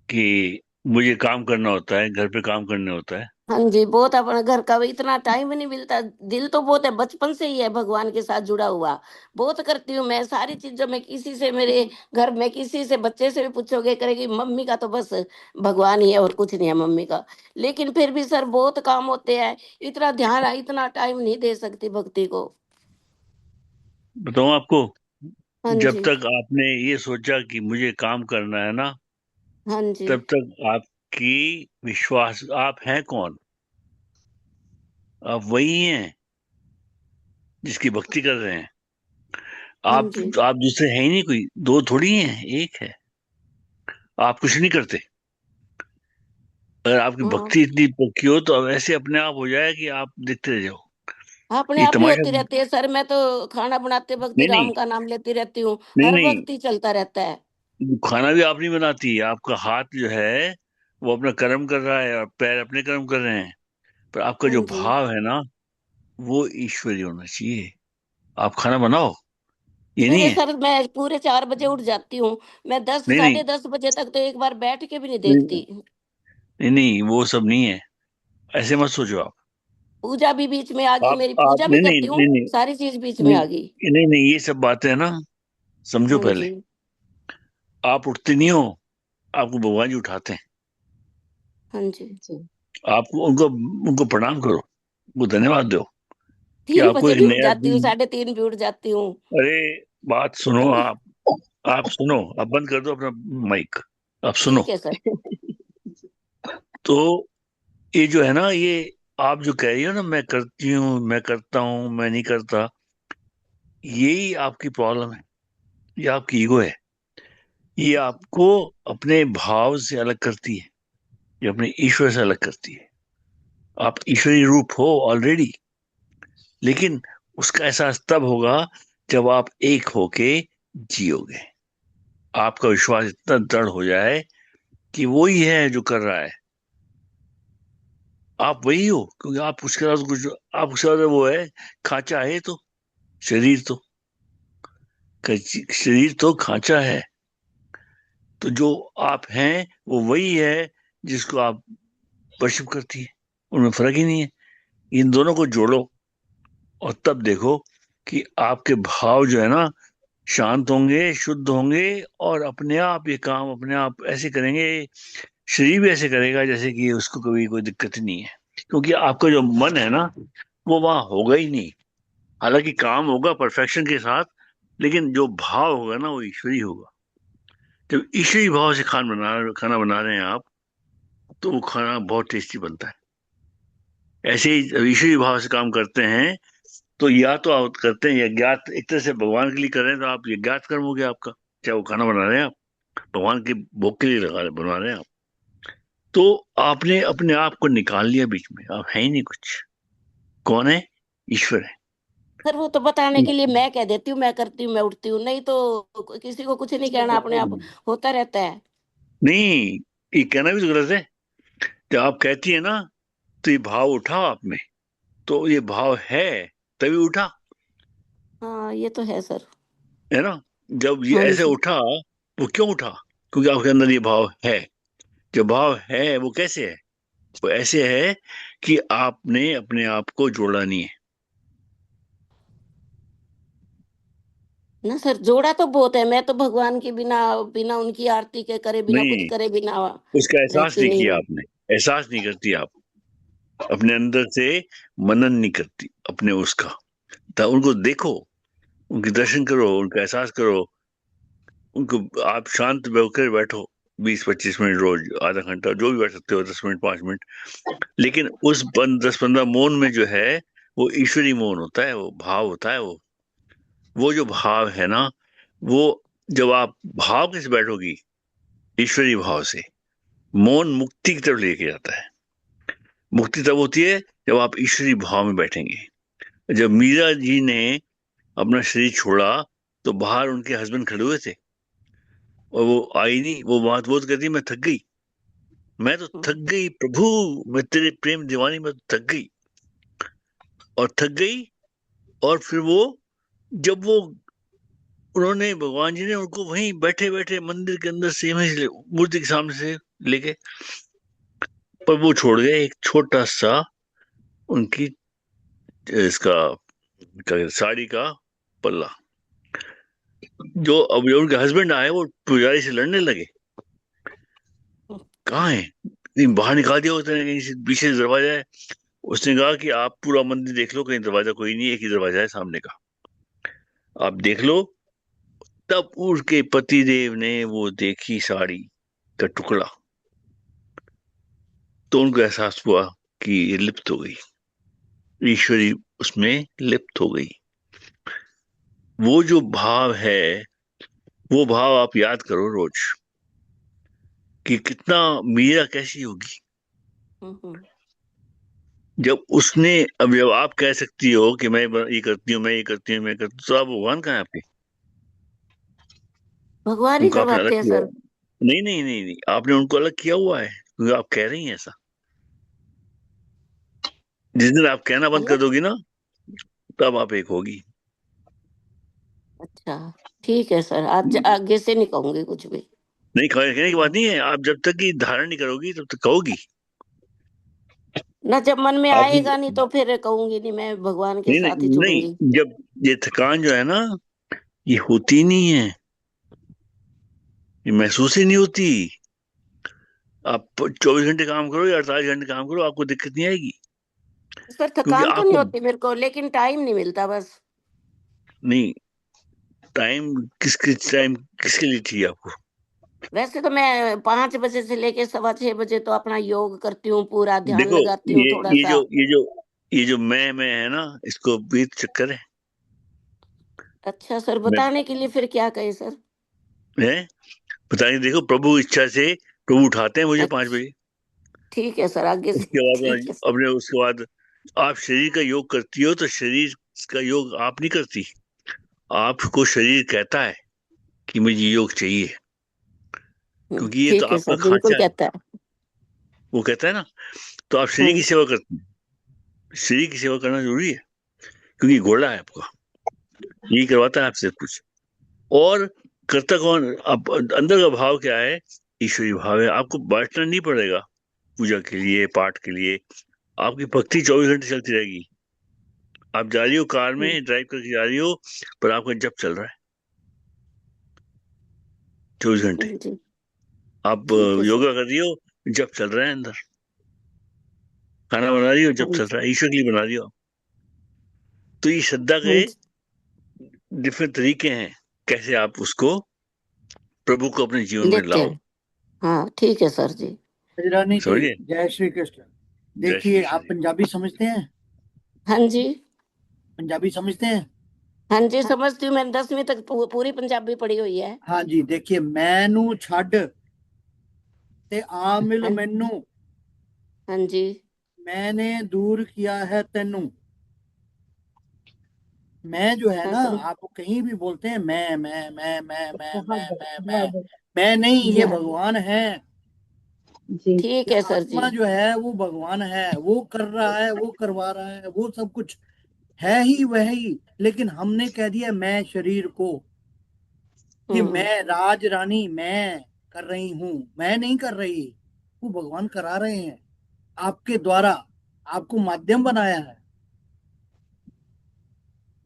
कि मुझे काम करना होता है, घर पे काम करने होता है। हाँ जी, बहुत अपना घर का भी इतना टाइम ही नहीं मिलता। दिल तो बहुत है, बचपन से ही है भगवान के साथ जुड़ा हुआ। बहुत करती हूँ मैं सारी चीज़ों में, किसी से मेरे घर में किसी से बच्चे से भी पूछोगे करेगी मम्मी का तो बस भगवान ही है और कुछ नहीं है मम्मी का। लेकिन फिर भी सर बहुत काम होते हैं, इतना ध्यान इतना टाइम नहीं दे सकती भक्ति को। बताऊं आपको, हाँ जब जी, तक आपने ये सोचा कि मुझे काम करना है ना, हाँ जी, तब तक आपकी विश्वास, आप हैं कौन? आप वही हैं जिसकी भक्ति कर रहे हैं। हाँ आप जी, आप दूसरे हैं ही नहीं, कोई दो थोड़ी हैं, एक है। आप कुछ नहीं करते। अगर आपकी हाँ। भक्ति इतनी पक्की हो तो अब ऐसे अपने आप हो जाए कि आप देखते रह जाओ। अपने ये आप ही तमाशा होती रहती है सर। मैं तो खाना बनाते वक्त ही नहीं नहीं राम का नाम लेती रहती हूँ, नहीं हर नहीं, वक्त ही चलता रहता है। खाना भी आप नहीं बनाती। आपका हाथ जो है वो अपना कर्म कर रहा है और पैर अपने कर्म कर रहे हैं, पर आपका हाँ जो जी, भाव है ना, वो ईश्वरीय होना चाहिए। आप खाना बनाओ, ये नहीं मेरे है। सर मैं पूरे 4 बजे उठ जाती हूँ। मैं दस नहीं नहीं साढ़े दस बजे तक तो एक बार बैठ के भी नहीं नहीं देखती। नहीं नहीं, वो सब नहीं है। ऐसे मत सोचो आप। पूजा भी बीच में आ गई, मेरी आप पूजा भी नहीं नहीं करती हूँ, नहीं नहीं सारी चीज बीच में नहीं आ गई। नहीं नहीं, ये सब बातें है ना, समझो हाँ पहले। जी, आप उठते नहीं हो, आपको भगवान जी उठाते हैं। हाँ जी। जी आपको उनको उनको प्रणाम करो, उनको धन्यवाद दो कि तीन आपको बजे एक भी उठ नया जाती हूँ, दिन। 3:30 भी उठ जाती हूँ। अरे, बात सुनो आप सुनो, आप बंद कर दो अपना माइक, आप सुनो। ठीक है सर। तो ये जो है ना, ये आप जो कह रही हो ना, मैं करती हूँ, मैं करता हूँ, मैं नहीं करता, यही आपकी प्रॉब्लम है। ये आपकी ईगो है। ये आपको अपने भाव से अलग करती है, ये अपने ईश्वर से अलग करती है। आप ईश्वरी रूप हो ऑलरेडी, लेकिन उसका एहसास तब होगा जब आप एक होके जियोगे। आपका विश्वास इतना दृढ़ हो जाए कि वो ही है जो कर रहा है, आप वही हो, क्योंकि आप उसके साथ कुछ, आप उसके साथ वो है, खांचा है तो, शरीर तो, शरीर तो खांचा है। तो जो आप हैं वो वही है जिसको आप वर्शिप करती है, उनमें फर्क ही नहीं है। इन दोनों को जोड़ो और तब देखो कि आपके भाव जो है ना शांत होंगे, शुद्ध होंगे, और अपने आप ये काम अपने आप ऐसे करेंगे, शरीर भी ऐसे करेगा जैसे कि उसको कभी कोई दिक्कत ही नहीं है, क्योंकि आपका जो मन है ना वो वहां होगा ही नहीं। हालांकि काम होगा परफेक्शन के साथ, लेकिन जो भाव होगा ना वो ईश्वरी होगा। जब ईश्वरी भाव से खाना बना रहे हैं आप, तो वो खाना बहुत टेस्टी बनता है। ऐसे ही जब ईश्वरी भाव से काम करते हैं, तो या तो आप करते हैं यज्ञात, एक तरह से भगवान के लिए कर रहे हैं तो आप यज्ञात कर्म हो गया आपका, चाहे वो खाना बना रहे हैं आप, भगवान के भोग के लिए बना रहे हैं आप, तो आपने अपने आप को निकाल लिया बीच में, आप है ही नहीं कुछ। कौन है? ईश्वर है। सर वो तो बताने के लिए मैं कह देती हूँ, मैं करती हूँ, मैं उठती हूँ, नहीं तो किसी को कुछ नहीं कहना, अपने आप होता रहता है। नहीं, ये कहना भी तो गलत है। जब आप कहती है ना, तो ये भाव उठा आप में, तो ये भाव है तभी उठा, हाँ ये तो है सर। है ना। जब ये हाँ ऐसे जी। उठा, वो क्यों उठा? क्योंकि आपके अंदर ये भाव है। जो भाव है वो कैसे है? वो ऐसे है कि आपने अपने आप को जोड़ा नहीं है। ना सर, जोड़ा तो बहुत है, मैं तो भगवान के बिना बिना उनकी आरती के करे बिना कुछ नहीं, करे बिना उसका एहसास रहती नहीं नहीं किया हूँ। आपने, एहसास नहीं करती आप, अपने अंदर से मनन नहीं करती अपने उसका। तो उनको देखो, उनके दर्शन करो, उनका एहसास करो, उनको, आप शांत होकर बैठो 20-25 मिनट रोज, आधा घंटा जो भी बैठ सकते हो, 10 मिनट, 5 मिनट। लेकिन उस 10-15 मौन में जो है वो ईश्वरी मौन होता है, वो भाव होता है। वो जो भाव है ना, वो जब आप भाव के से बैठोगी, ईश्वरी भाव से, मौन मुक्ति की तरफ लेके जाता है। मुक्ति तब होती है जब आप ईश्वरी भाव में बैठेंगे। जब मीरा जी ने अपना शरीर छोड़ा, तो बाहर उनके हस्बैंड खड़े हुए थे, और वो आई नहीं, वो बात बहुत कहती, मैं थक गई, मैं तो थक गई प्रभु, मैं तेरे प्रेम दीवानी, मैं तो थक गई, और थक गई। और फिर वो, जब वो, उन्होंने, भगवान जी ने उनको वहीं बैठे बैठे मंदिर के अंदर से, वहीं से मूर्ति के सामने से लेके, पर वो छोड़ गए एक छोटा सा उनकी, इसका, क्या कहते हैं, साड़ी का पल्ला। जो अब जो उनके हस्बैंड आए, वो पुजारी से लड़ने लगे, कहाँ है, कहीं बाहर निकाल दिया उसने, कहीं से पीछे से दरवाजा है। उसने कहा कि आप पूरा मंदिर देख लो, कहीं दरवाजा कोई नहीं है, एक ही दरवाजा है सामने का, आप देख लो। तब उसके पति देव ने वो देखी साड़ी का टुकड़ा, तो उनको एहसास हुआ कि ये लिप्त हो गई, ईश्वरी उसमें लिप्त हो गई। वो जो भाव है, वो भाव आप याद करो रोज, कि कितना, मीरा कैसी होगी हम्म। जब उसने, अब जब आप कह सकती हो कि मैं ये करती हूँ, मैं ये करती हूँ, मैं करती हूँ, तो आप भगवान कहाँ है आपके? भगवान ही उनको आपने अलग करवाते हैं किया है। सर। नहीं नहीं नहीं नहीं, आपने उनको अलग किया हुआ है, क्योंकि आप कह रही हैं ऐसा। जिस दिन आप कहना बंद कर अलग। दोगी ना, तब आप एक होगी। अच्छा ठीक है सर, आज आगे से नहीं कहूंगी कुछ भी। नहीं, कहने की बात नहीं है, आप जब तक कि धारण नहीं करोगी तब तक कहोगी। ना जब मन में आप, आएगा नहीं तो फिर कहूंगी नहीं, मैं भगवान के नहीं साथ ही नहीं जुड़ूंगी। नहीं, जब ये थकान जो है ना, ये होती नहीं है, ये महसूस ही नहीं होती। आप 24 घंटे काम करो या 48 घंटे काम करो, आपको दिक्कत नहीं आएगी, सर क्योंकि थकान तो नहीं आपको, होती मेरे को, लेकिन टाइम नहीं मिलता बस। नहीं, टाइम किसके लिए चाहिए आपको? वैसे तो मैं 5 बजे से लेके 6:15 बजे तो अपना योग करती हूँ, पूरा ध्यान देखो, लगाती हूँ ये थोड़ा ये सा। जो ये जो ये जो मैं है ना, इसको भी चक्कर अच्छा सर, है। बताने के लिए फिर क्या कहें सर? है, पता नहीं, देखो, प्रभु इच्छा से प्रभु उठाते हैं मुझे पांच अच्छा बजे ठीक है सर, आगे से उसके बाद ठीक है। अपने, उसके बाद आप शरीर का योग करती हो, तो शरीर का योग आप नहीं करती, आपको शरीर कहता है कि मुझे योग चाहिए, क्योंकि ये तो ठीक है आपका सर, बिल्कुल खांचा है, कहता है। वो कहता है ना। तो आप शरीर की सेवा करते हैं। शरीर की सेवा करना जरूरी है, क्योंकि घोड़ा है आपका, यही करवाता है आपसे कुछ। और करता कौन? आप अंदर का भाव क्या है? ईश्वरी भाव है। आपको बैठना नहीं पड़ेगा पूजा के लिए, पाठ के लिए। आपकी भक्ति 24 घंटे चलती रहेगी। आप जा रही हो कार में, ड्राइव करके जा रही हो, पर आपका जप चल रहा है 24 घंटे। जी, आप ठीक है सर। योगा कर रही हो, जप चल रहा है अंदर। खाना बना रही हो, जप हाँ चल जी, रहा है, ईश्वर के लिए बना रही हो। तो ये श्रद्धा हाँ के जी, डिफरेंट तरीके हैं, कैसे आप उसको, प्रभु को अपने जीवन में लेते लाओ। हैं। हाँ ठीक है सर जी। रानी जी, समझिए? जय श्री कृष्ण। जय श्री देखिए, कृष्ण आप जी। पंजाबी समझते हैं? हाँ जी, पंजाबी समझते हैं? हाँ जी, समझती हूँ। मैंने 10वीं तक पूरी पंजाबी पढ़ी हुई है। हाँ जी, देखिए, मैनू छੱਡ ते आ मिल हाँ, मैनू, हाँ जी, मैंने दूर किया है तेनू। मैं जो है हाँ ना, समझ। आप कहीं भी बोलते हैं बहुत बढ़िया, मैं। बहुत बढ़िया। मैं नहीं, ये हाँ, भगवान है। जी। ठीक ये है सर जी। आत्मा जो है वो भगवान है, वो कर रहा है, वो करवा रहा है, वो सब कुछ है ही वही। लेकिन हमने कह दिया मैं शरीर को, कि हम्म, मैं राज रानी मैं कर रही हूं। मैं नहीं कर रही, वो भगवान करा रहे हैं आपके द्वारा। आपको माध्यम बनाया है।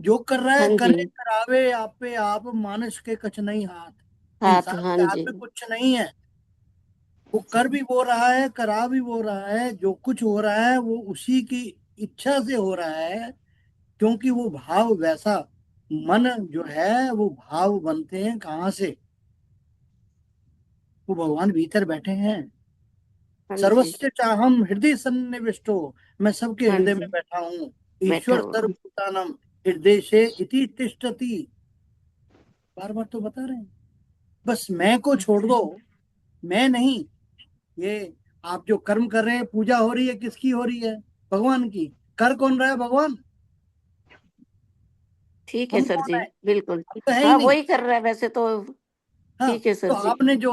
जो कर रहा है हाँ जी, करे करावे आप पे आप, मानुष के कछ नहीं हाथ। हाथ, इंसान हाँ के हाथ जी, में कुछ नहीं है। वो कर भी वो रहा है, करा भी वो रहा है। जो कुछ हो रहा है वो उसी की इच्छा से हो रहा है, क्योंकि वो भाव वैसा। मन जो है वो भाव बनते हैं कहाँ से? वो भगवान भीतर बैठे हैं। हाँ जी, सर्वस्य चाहम हृदय सन्निविष्टो, मैं सबके हाँ हृदय में जी, बैठा हूँ। बैठा ईश्वर हुआ। सर्वभूतानम हृदय से इति तिष्ठति। बार बार तो बता रहे हैं। बस मैं को छोड़ दो, मैं नहीं। ये आप जो कर्म कर रहे हैं, पूजा हो रही है, किसकी हो रही है? भगवान की। कर कौन रहा है? भगवान। ठीक है हम सर कौन जी, है? बिल्कुल। हम तो है ही हाँ नहीं। वही कर रहा है वैसे तो। हाँ, ठीक है तो सर जी। आपने जो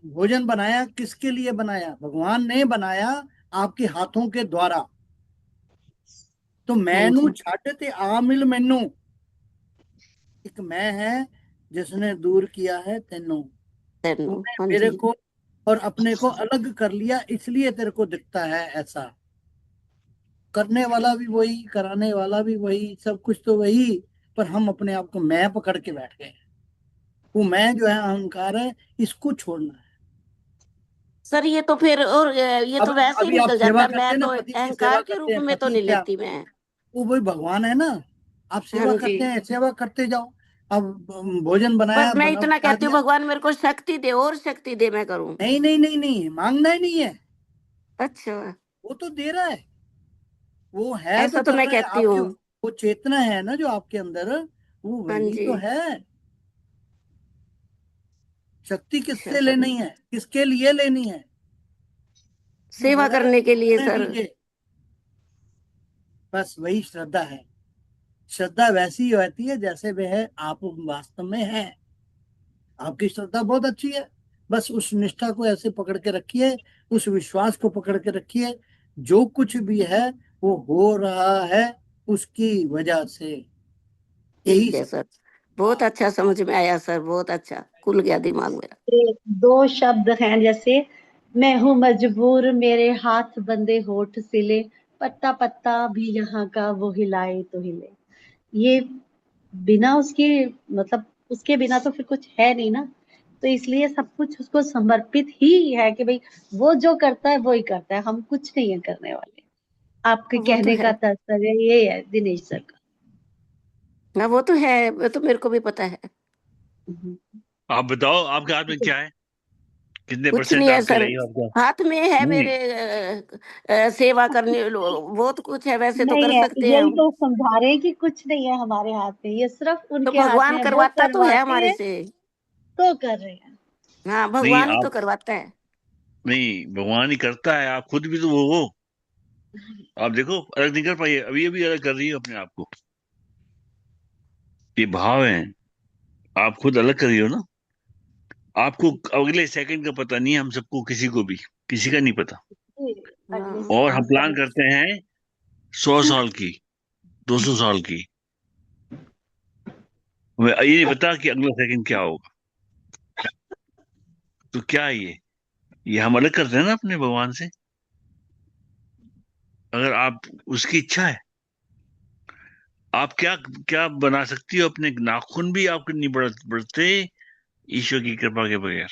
भोजन बनाया, किसके लिए बनाया? भगवान ने बनाया, आपके हाथों के द्वारा। तो हाँ मैनू जी, छੱਡ ते आ मिल मैनू। एक मैं है जिसने दूर किया है तेनू। तेनू, तूने हाँ मेरे जी। को और अपने को अलग कर लिया, इसलिए तेरे को दिखता है ऐसा। करने वाला भी वही, कराने वाला भी वही, सब कुछ तो वही। पर हम अपने आप को मैं पकड़ के बैठ गए। वो मैं जो है अहंकार है, इसको छोड़ना है। सर ये तो फिर और ये अब तो वैसे ही अभी आप निकल सेवा जाता है। करते मैं हैं ना, तो पति की सेवा अहंकार के करते रूप हैं, में तो पति नहीं क्या? लेती मैं। वो वही भगवान है ना। आप हाँ सेवा जी, करते हैं, सेवा करते जाओ। अब भोजन पर बनाया, मैं बना इतना बना कहती हूँ दिया। भगवान मेरे को शक्ति दे, और शक्ति दे, मैं करूँ। नहीं नहीं नहीं नहीं, मांगना ही नहीं है। अच्छा, वो तो दे रहा है। वो है तो ऐसा तो कर मैं रहा है कहती आपके। हूँ। वो चेतना है ना जो आपके अंदर, वो हाँ वही जी, तो है। शक्ति अच्छा किससे सर, लेनी है? किसके लिए लेनी है? जो सेवा दे रहा है करने के लिए उन्हें सर। दीजिए। बस वही श्रद्धा है। श्रद्धा वैसी होती है जैसे वह आप वास्तव में है। आपकी श्रद्धा बहुत अच्छी है। बस उस निष्ठा को ऐसे पकड़ के रखिए, उस विश्वास को पकड़ के रखिए। जो कुछ भी है वो हो रहा है उसकी वजह से। यही ठीक है सब। सर, बहुत अच्छा समझ में आया सर, बहुत अच्छा खुल गया दिमाग मेरा। ये दो शब्द हैं जैसे, मैं हूँ मजबूर मेरे हाथ बंधे होठ सिले, पत्ता पत्ता भी यहाँ का वो हिलाए तो हिले। ये बिना उसके, मतलब उसके बिना तो फिर कुछ है नहीं ना। तो इसलिए सब कुछ उसको समर्पित ही है कि भाई वो जो करता है वो ही करता है, हम कुछ नहीं है करने वाले। आपके वो तो कहने का है। तात्पर्य ये है दिनेश सर का। हाँ वो तो है, वो तो मेरे को भी पता है। आप बताओ, आपके हाथ में क्या है? कितने कुछ परसेंट नहीं है आपके सर, रही आपका? हाथ में है नहीं, मेरे। सेवा करने बहुत कुछ है, वैसे तो नहीं कर है, सकते हैं यही हम। तो समझा रहे हैं कि कुछ नहीं है हमारे हाथ में, ये सिर्फ तो उनके हाथ में भगवान है, वो करवाता तो है करवाते हमारे हैं से। तो कर रहे हैं। हाँ नहीं भगवान ही तो आप, करवाता है। नहीं भगवान ही करता है, आप खुद भी तो वो हो। आप देखो, अलग नहीं कर पाइए, अभी अभी अलग कर रही हो अपने आप को। ये भाव है, आप खुद अलग कर रही हो ना। आपको अगले सेकंड का पता नहीं है, हम सबको, किसी को भी किसी का नहीं पता। अगले हाँ। और हम सेकंड प्लान करते हैं 100 साल की, 200 साल की। हमें ये नहीं पता कि अगला सेकंड क्या होगा। तो क्या है ये हम अलग करते हैं ना अपने भगवान से। अगर आप, उसकी इच्छा है, आप क्या क्या बना सकती हो, अपने नाखून भी आपके नहीं बढ़ते ईश्वर की कृपा के बगैर।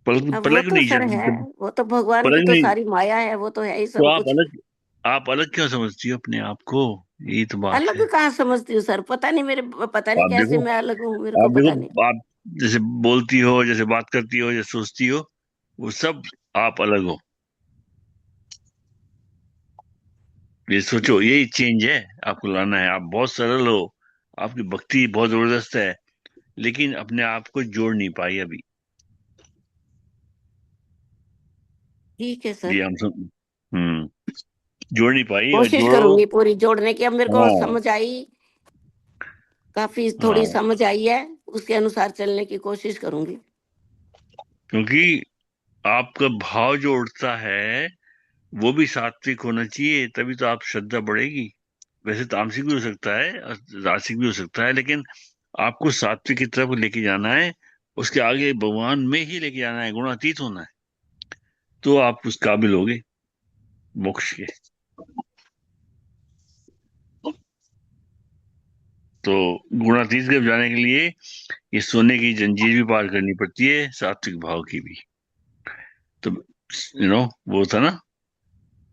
पलक अब वो पलक तो नहीं सर है, जब वो तो भगवान की पलक तो नहीं। सारी माया है, वो तो है ही तो सब कुछ। आप अलग क्यों समझती हो अपने आप को? यही तो बात अलग है। कहाँ समझती हूँ सर, पता नहीं मेरे, पता नहीं आप कैसे देखो, मैं अलग हूँ, मेरे को पता नहीं। आप जैसे बोलती हो, जैसे बात करती हो, जैसे सोचती हो, वो सब आप अलग हो। ये सोचो, यही चेंज है आपको लाना है। आप बहुत सरल हो, आपकी भक्ति बहुत जबरदस्त है, लेकिन अपने आप को जोड़ नहीं पाई अभी। ठीक है सर, ये हम सब जोड़ नहीं पाई, और कोशिश जोड़ो। करूंगी पूरी जोड़ने की। अब मेरे को हाँ, समझ आई, काफी थोड़ी हाँ, समझ आई है, उसके अनुसार चलने की कोशिश करूंगी। क्योंकि आपका भाव जो उठता है वो भी सात्विक होना चाहिए, तभी तो आप श्रद्धा बढ़ेगी। वैसे तामसिक भी हो सकता है और रासिक भी हो सकता है, लेकिन आपको सात्विक की तरफ लेके जाना है। उसके आगे भगवान में ही लेके जाना है, गुणातीत होना है, तो आप उस काबिल होगे मोक्ष के। तो गुणातीत के जाने के लिए ये सोने की जंजीर भी पार करनी पड़ती है, सात्विक भाव की भी। तो वो था ना,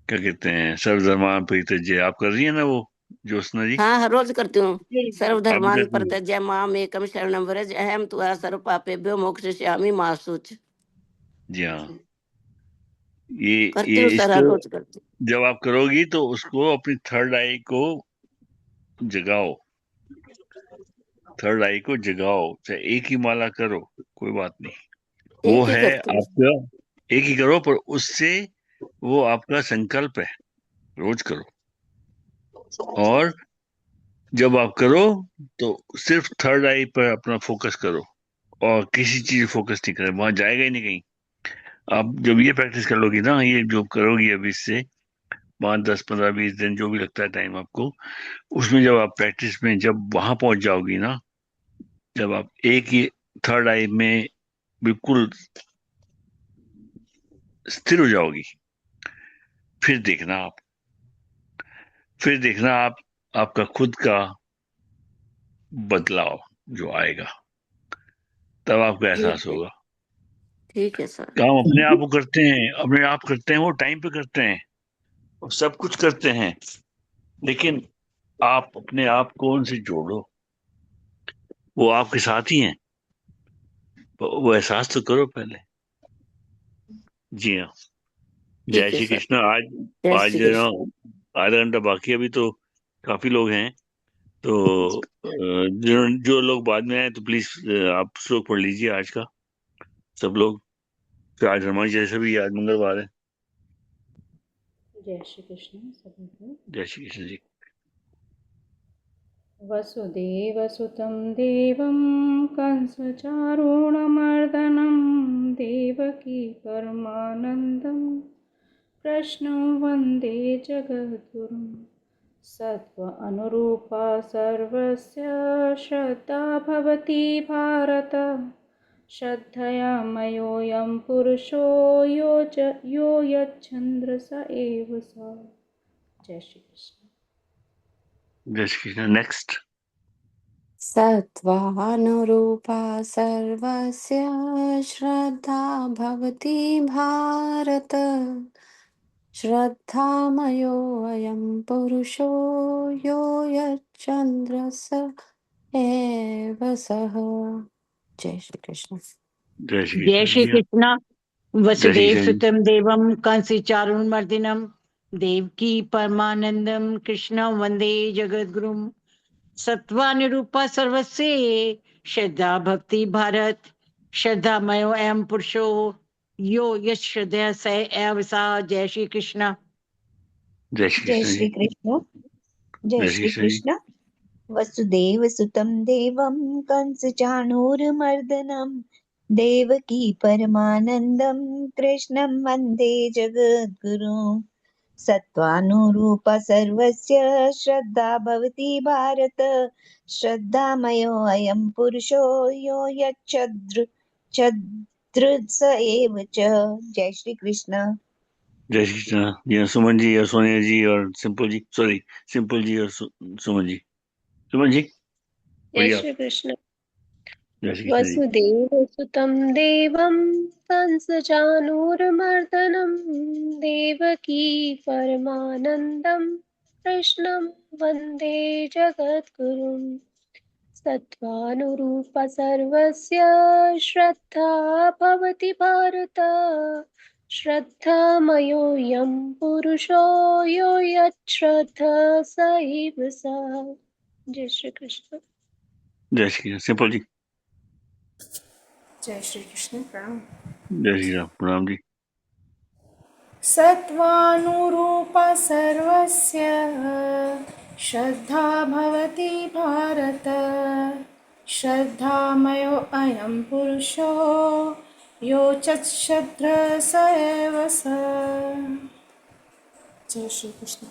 क्या कहते हैं, सर्वधर्मान परित्यज्य। आप कर रही है ना वो, ज्योत्सना जी? हाँ, हर रोज करती हूँ। आप भी सर्वधर्मान करती हो? परित्यज्य माम एकम शरणम व्रज अहम त्वा सर्व पापेभ्यो मोक्षयिष्यामि मा शुच। जी हाँ। ये करती हूँ सर, इसको हर रोज करती हूँ। जब आप करोगी तो उसको अपनी थर्ड आई को जगाओ। थर्ड आई को जगाओ, चाहे एक ही माला करो, कोई बात नहीं। वो एक ही है करती हूँ। आपका, एक ही करो, पर उससे वो आपका संकल्प है, रोज करो। और जब आप करो तो सिर्फ थर्ड आई पर अपना फोकस करो, और किसी चीज फोकस नहीं करे, वहां जाएगा ही नहीं कहीं। आप जब ये प्रैक्टिस कर लोगी ना, ये जो करोगी अभी से 5, 10, 15, 20 दिन, जो भी लगता है टाइम आपको, उसमें जब आप प्रैक्टिस में जब वहां पहुंच जाओगी ना, जब आप एक ही थर्ड आई में बिल्कुल स्थिर हो जाओगी, फिर देखना आप, फिर देखना आप, आपका खुद का बदलाव जो आएगा, तब आपको ठीक एहसास है, होगा। ठीक है सर। काम अपने आप को करते हैं, अपने आप करते हैं, वो टाइम पे करते हैं, वो सब कुछ करते हैं, लेकिन आप अपने आप को उनसे जोड़ो। वो आपके साथ ही हैं, वो एहसास तो करो पहले। जी हाँ। जय ठीक है श्री सर। कृष्ण। आज जय आज श्री कृष्ण। आधा घंटा बाकी है अभी, तो काफी लोग हैं। तो जो लोग बाद में आए तो प्लीज आप श्लोक पढ़ लीजिए आज का, सब लोग। फिर आज हमारी जैसे भी आज मंगलवार है। जय श्री कृष्ण सभी को। जय श्री कृष्ण जी। वसुदेवसुतं देवं कंसचारूणमर्दनं देवकी परमानन्दं कृष्णं वन्दे जगद्गुरुं। सत्त्व अनुरूपा सर्वस्य श्रद्धा भवति भारत। श्रद्धया मयोऽयं पुरुषो यो यच्छन्द्र स एव स। जय श्री कृष्ण। जय श्री कृष्ण। नेक्स्ट। सत्त्वानुरूपा सर्वस्य श्रद्धा भवति भारत। श्रद्धामयोऽयं पुरुषो यो यच्चन्द्र स एव सः। जय श्री कृष्ण। जय श्री जय कृष्ण श्री जी हाँ। कृष्ण। जय श्री वसुदेव कृष्ण जी। सुतम देवम कंसी चारुणमर्दिनम देवकी परमानंदम कृष्णं वंदे जगद्गुरुम। सत्वानुरूपा सर्वस्य श्रद्धा भक्ति भारत। श्रद्धामयो एवं पुरुषो यो यश श्रद्धया स एव सा। जय श्री कृष्ण। जय श्री जय कृष्ण जी। श्री कृष्ण। जय जय श्री श्री कृष्ण जी। कृष्ण। वसुदेव सुतं देवं कंसचाणूरमर्दनं देवकी परमानन्दं कृष्णं वन्दे जगद्गुरुं सत्त्वानुरूप सर्वस्य श्रद्धा भवति भारत श्रद्धामयो अयं पुरुषो यो यच्छ्रद्ध स एव च। जय श्री कृष्ण। जय श्री कृष्ण जी। सुमन जी और सोनिया जी और सिंपल जी, सॉरी सिंपल जी और सुमन जी। सुमन जी जय बोलिए आप। श्री कृष्ण। जय श्री कृष्ण जी। वसुदेवसुतं देवं कंसचानूरमर्दनं देवकी परमानन्दं कृष्णं वन्दे जगद्गुरुं सत्त्वानुरूप सर्वस्य श्रद्धा भवति भारत श्रद्धामयोऽयं पुरुषो यो यच्छ्रद्धा स एव सः। जय श्री कृष्ण। जय श्री कृष्ण सिंपल जी। जय श्री कृष्ण। प्रणाम। जय श्री राम प्रणाम जी। सत्त्वानुरूप सर्वस्य श्रद्धा भवति भारत श्रद्धामयो अयं पुरुषो यो चच्छ्रद्ध स एव स। जय श्री कृष्ण।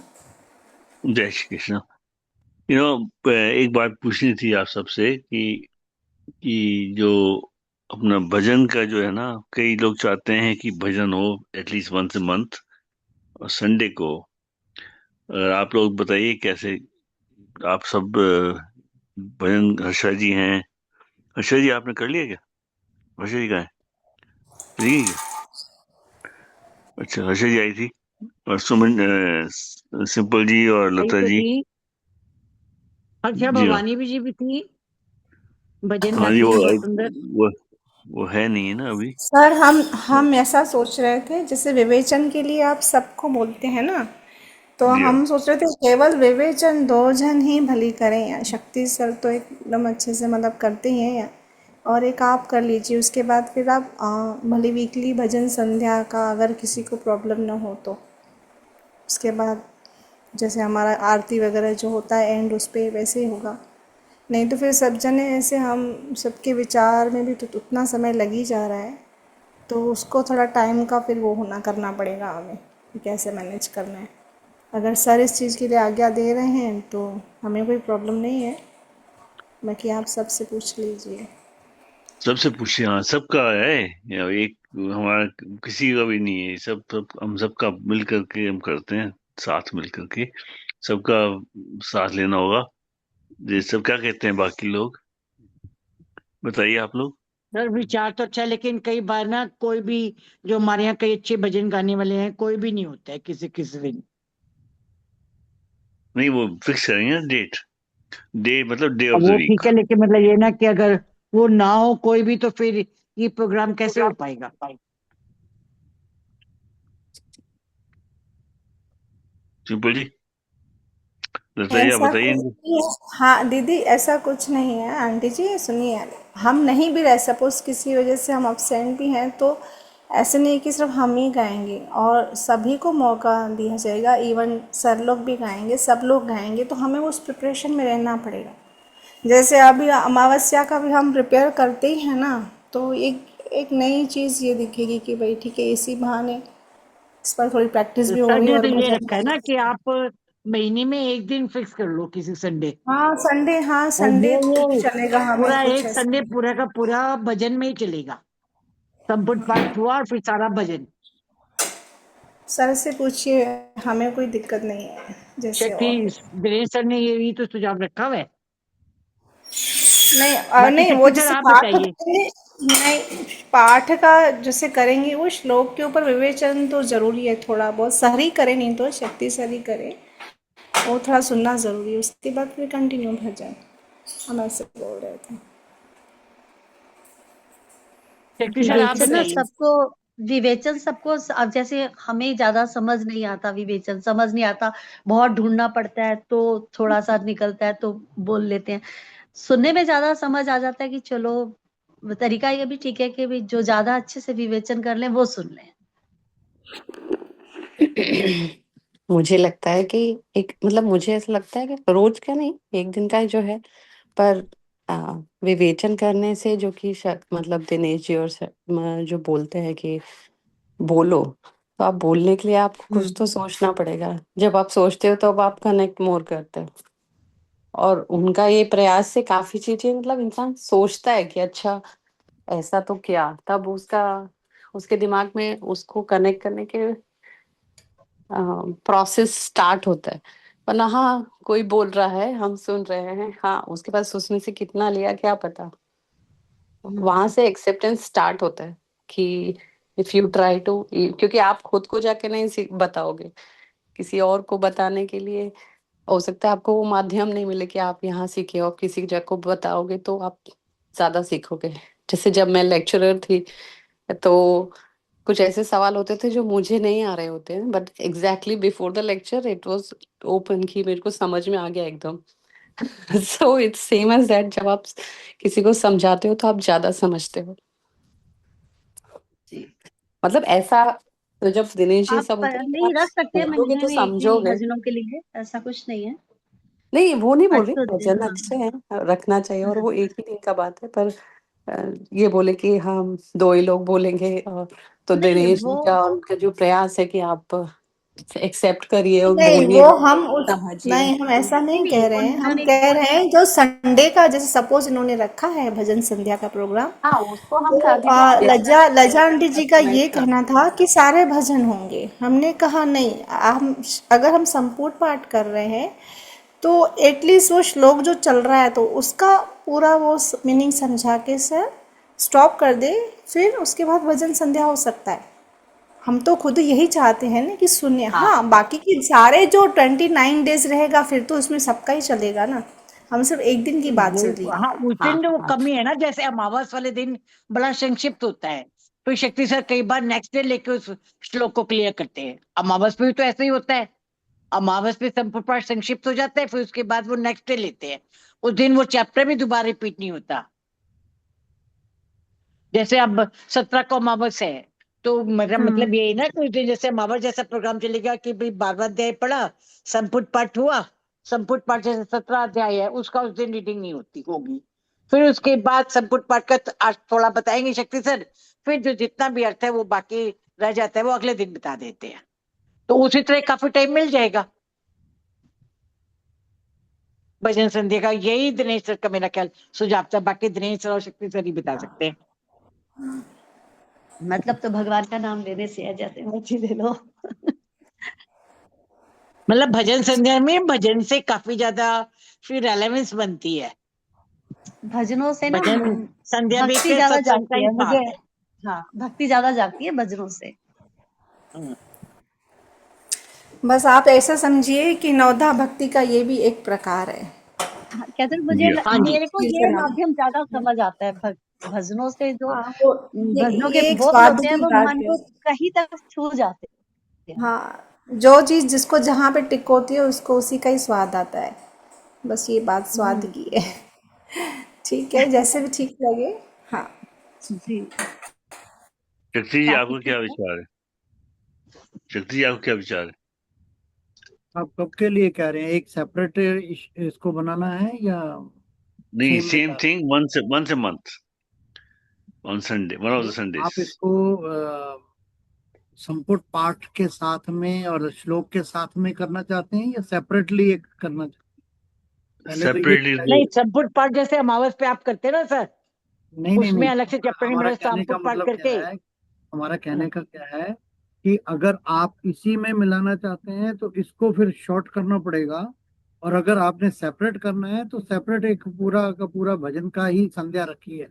जय श्री कृष्ण। एक बात पूछनी थी आप सबसे कि जो अपना भजन का जो है ना, कई लोग चाहते हैं कि भजन हो एटलीस्ट वंस ए मंथ और संडे को। अगर आप लोग बताइए कैसे आप सब भजन। हर्षा जी हैं। हर्षा जी आपने कर लिया क्या? हर्षा जी कहाँ है? चली गई क्या? अच्छा हर्षा जी आई थी और सुमन सिंपल जी और आई लता तो जी। थी। अच्छा जी हाँ। भवानी जी भी थी, भजन हाँ जी गाती थी बहुत सुंदर। वो वो है नहीं है ना अभी। सर हम ऐसा सोच रहे थे, जैसे विवेचन के लिए आप सबको बोलते हैं ना, तो जी हाँ। हम सोच रहे थे केवल विवेचन 2 जन ही भली करें। या शक्ति सर तो एकदम अच्छे से मतलब करते ही हैं, और एक आप कर लीजिए। उसके बाद फिर आप भली वीकली भजन संध्या का, अगर किसी को प्रॉब्लम ना हो तो उसके बाद जैसे हमारा आरती वगैरह जो होता है एंड उस पर वैसे ही होगा। नहीं तो फिर सब जने ऐसे हम सबके विचार में भी तो उतना समय लग ही जा रहा है, तो उसको थोड़ा टाइम का फिर वो होना करना पड़ेगा हमें कि कैसे मैनेज करना है। अगर सर इस चीज़ के लिए आज्ञा दे रहे हैं तो हमें कोई प्रॉब्लम नहीं है, बाकी आप सबसे पूछ लीजिए। सबसे पूछिए। हाँ सबका है। एक हमारा किसी का भी नहीं है। सब हम सबका मिल करके हम करते हैं, साथ मिल करके सबका साथ लेना होगा। ये सब क्या कहते हैं बाकी लोग? बताइए आप लोग। सर विचार तो अच्छा है, लेकिन कई बार ना कोई भी, जो हमारे यहाँ कई अच्छे भजन गाने वाले हैं, कोई भी नहीं होता है किसी किसी दिन। नहीं वो फिक्स करेंगे ना डेट। डे मतलब डे ऑफ अब द वो वीक। ठीक है, लेकिन मतलब ये ना कि अगर वो ना हो कोई भी, तो फिर ये प्रोग्राम कैसे हो पाएगा? सिंपल जी, लता जी आप ऐसा बताइए कुछ इनको। नहीं है। हाँ दीदी, ऐसा कुछ नहीं है। आंटी जी सुनिए, हम नहीं भी रहे, सपोज किसी वजह से हम अपसेंट भी हैं, तो ऐसे नहीं कि सिर्फ हम ही गाएंगे, और सभी को मौका दिया जाएगा। इवन सर लोग भी गाएंगे, सब लोग गाएंगे, तो हमें उस प्रिपरेशन में रहना पड़ेगा। जैसे अभी अमावस्या का भी हम प्रिपेयर करते ही हैं ना, तो एक एक नई चीज़ ये दिखेगी कि भाई ठीक है, इसी बहाने इस पर थोड़ी प्रैक्टिस भी सर होगी ने और तो ये भजन। रखा है ना कि आप महीने में एक दिन फिक्स कर लो किसी संडे, हाँ संडे, हाँ और संडे वो चलेगा हमें पूरा कुछ एक ऐसा। संडे पूरा का पूरा भजन में ही चलेगा। संपुट पाठ हुआ और फिर सारा भजन। सर से पूछिए, हमें कोई दिक्कत नहीं है जैसे। शक्ति और दिनेश सर ने ये तो सुझाव रखा हुआ है। नहीं बाकी नहीं, वो शक्ति सर जैसे आप पाठ बताइए। करेंगे, नहीं पाठ का जैसे करेंगे, वो श्लोक के ऊपर विवेचन तो जरूरी है। थोड़ा बहुत सर ही करे, नहीं तो शक्ति सर ही करे, वो थोड़ा सुनना जरूरी है। उसके बाद फिर कंटिन्यू भजन, हम ऐसे बोल रहे थे। शक्ति सर आप बाकी विवेचन ना बताइए। सबको, विवेचन सबको, अब जैसे हमें ज्यादा समझ नहीं आता, विवेचन समझ नहीं आता, बहुत ढूंढना पड़ता है, तो थोड़ा सा निकलता है तो बोल लेते हैं। सुनने में ज्यादा समझ आ जाता है कि चलो, तरीका ये भी ठीक है कि भी जो ज्यादा अच्छे से विवेचन कर लें वो सुन लें। मुझे लगता है कि एक मतलब मुझे ऐसा लगता है कि रोज का नहीं, एक दिन का ही जो है, पर विवेचन करने से जो कि मतलब दिनेश जी और जो बोलते हैं कि बोलो, तो आप बोलने के लिए आपको कुछ तो सोचना पड़ेगा। जब आप सोचते हो तो अब आप कनेक्ट मोर करते हो, और उनका ये प्रयास से काफी चीजें मतलब इंसान सोचता है कि अच्छा ऐसा तो क्या, तब उसके दिमाग में उसको कनेक्ट करने के प्रोसेस स्टार्ट होता है। वरना हाँ, कोई बोल रहा है, हम सुन रहे हैं, हाँ उसके पास सोचने से कितना लिया क्या पता। वहां से एक्सेप्टेंस स्टार्ट होता है कि इफ यू ट्राई टू, क्योंकि आप खुद को जाके नहीं बताओगे, किसी और को बताने के लिए हो सकता है आपको वो माध्यम नहीं मिले कि आप यहाँ सीखे, और किसी जगह को बताओगे तो आप ज्यादा सीखोगे। जैसे जब मैं लेक्चरर थी तो कुछ ऐसे सवाल होते थे जो मुझे नहीं आ रहे होते हैं, but exactly before the lecture it was open की मेरे को समझ में आ गया एकदम। So it's same as that, जब आप किसी को समझाते हो तो आप ज्यादा समझते हो। मतलब ऐसा, तो जब दिनेश जी आप सब होते हैं कि नहीं आप रख सकते बोलोगे महीने तो में एक दिन समझोगे। भजनों के लिए, ऐसा कुछ नहीं है। नहीं, वो नहीं बोल रही, अच्छे होते हैं, भजन हाँ। अच्छे हैं, रखना चाहिए, और वो एक ही दिन का बात है, पर ये बोले कि हम दो ही लोग बोलेंगे, और तो नहीं दिनेश जी वो का उनका जो प्रयास है कि आप एक्सेप्ट करिए और नहीं, बोलिए, वो हम उस समझिए। नहीं, हम ऐसा नहीं नहीं नहीं कह वो रहे हैं। हम उन्होंने कह रहे हैं जो संडे का, जैसे सपोज इन्होंने रखा है भजन संध्या का प्रोग्राम, हाँ, उसको हम तो कर दिया लज्जा लज्जा आंटी जी का ये का। कहना था कि सारे भजन होंगे। हमने कहा नहीं, हम अगर हम संपूर्ण पाठ कर रहे हैं तो एटलीस्ट वो श्लोक जो चल रहा है तो उसका पूरा वो मीनिंग समझा के सर स्टॉप कर दे, फिर उसके बाद भजन संध्या हो सकता है। हम तो खुद यही चाहते हैं ना कि सुनिए। हाँ, हाँ, बाकी के सारे जो 29 डेज रहेगा फिर तो उसमें सबका ही चलेगा ना, हम सिर्फ एक दिन की बात चल रही वो, है। हाँ, उस हाँ, दिन वो हाँ, कमी है ना, जैसे अमावस वाले दिन बड़ा संक्षिप्त होता है, तो शक्ति सर कई बार नेक्स्ट डे लेके उस श्लोक को क्लियर करते हैं। अमावस पे भी तो ऐसे ही होता है, अमावस पे संपूर्ण पाठ संक्षिप्त हो जाता है, फिर उसके बाद वो नेक्स्ट डे लेते हैं। उस दिन वो चैप्टर भी दोबारा रिपीट नहीं होता। जैसे अब 17 को अमावस है, तो मेरा मतलब यही ना कि उस दिन जैसे अमावस जैसा प्रोग्राम चलेगा कि भाई 12वां अध्याय पढ़ा, संपुट पाठ हुआ, संपुट पाठ जैसे 17 अध्याय है उसका उस दिन रीडिंग नहीं होगी। फिर उसके बाद संपुट पाठ का आज थोड़ा बताएंगे शक्ति सर, फिर जो जितना भी अर्थ है वो बाकी रह जाता है वो अगले दिन बता देते हैं, तो उसी तरह काफी टाइम मिल जाएगा भजन संध्या का। यही दिनेश सर का मेरा ख्याल सुझाव था, बाकी दिनेश सर और शक्ति सर ही बता सकते हैं। मतलब तो भगवान का नाम लेने से है, जैसे मर्जी ले लो। मतलब भजन संध्या में भजन से काफी ज्यादा फिर रेलेवेंस बनती है। भजनों से ना भजन संध्या भी एक भक्ति ज्यादा सत्संग का जागती ही है मुझे। पार्ट है। हाँ, भक्ति ज्यादा जागती है भजनों से। हम्म। बस आप ऐसा समझिए कि नवधा भक्ति का ये भी एक प्रकार है। हाँ, कहते हैं मुझे या हाँ जी, मेरे को ये कीर्तना। माध्यम ज्यादा समझ आता है। भजनों से जो हाँ, वो भजनों के ये एक बोल स्वाद होते हैं की वो बात मन है। को कहीं तक छू जाते हैं। हाँ, जो चीज़ जिसको जहाँ पे टिक होती है उसको उसी का ही स्वाद आता है। बस ये बात स्वाद की है। ठीक है, जैसे भी ठीक लगे। हाँ, जी, शक्ति जी बाकी आपको क्या ठीक है। विचार है? शक्ति जी आपको क्या विचार है? आप कब के लिए कह रहे हैं, एक सेपरेट इसको बनाना है या नहीं, सेम में सेम कर रहे thing, once a month on Sunday, one of हैं? the Sundays. आप इसको संपुट पाठ के साथ में और श्लोक के साथ में करना चाहते हैं या सेपरेटली एक करना चाहते हैं? पहले तो ये Separately नहीं, बताइए। संपुट पाठ जैसे अमावस पे आप करते हैं ना सर, नहीं नहीं उसमें नहीं, अलग से चैप्टर नहीं हमारा बना, कहने का संपुट पाठ मतलब क्या करके। है, हमारा हाँ, कहने का क्या है कि अगर आप इसी में मिलाना चाहते हैं तो इसको फिर शॉर्ट करना पड़ेगा, और अगर आपने सेपरेट करना है तो सेपरेट एक पूरा का पूरा भजन का ही संध्या रखी है,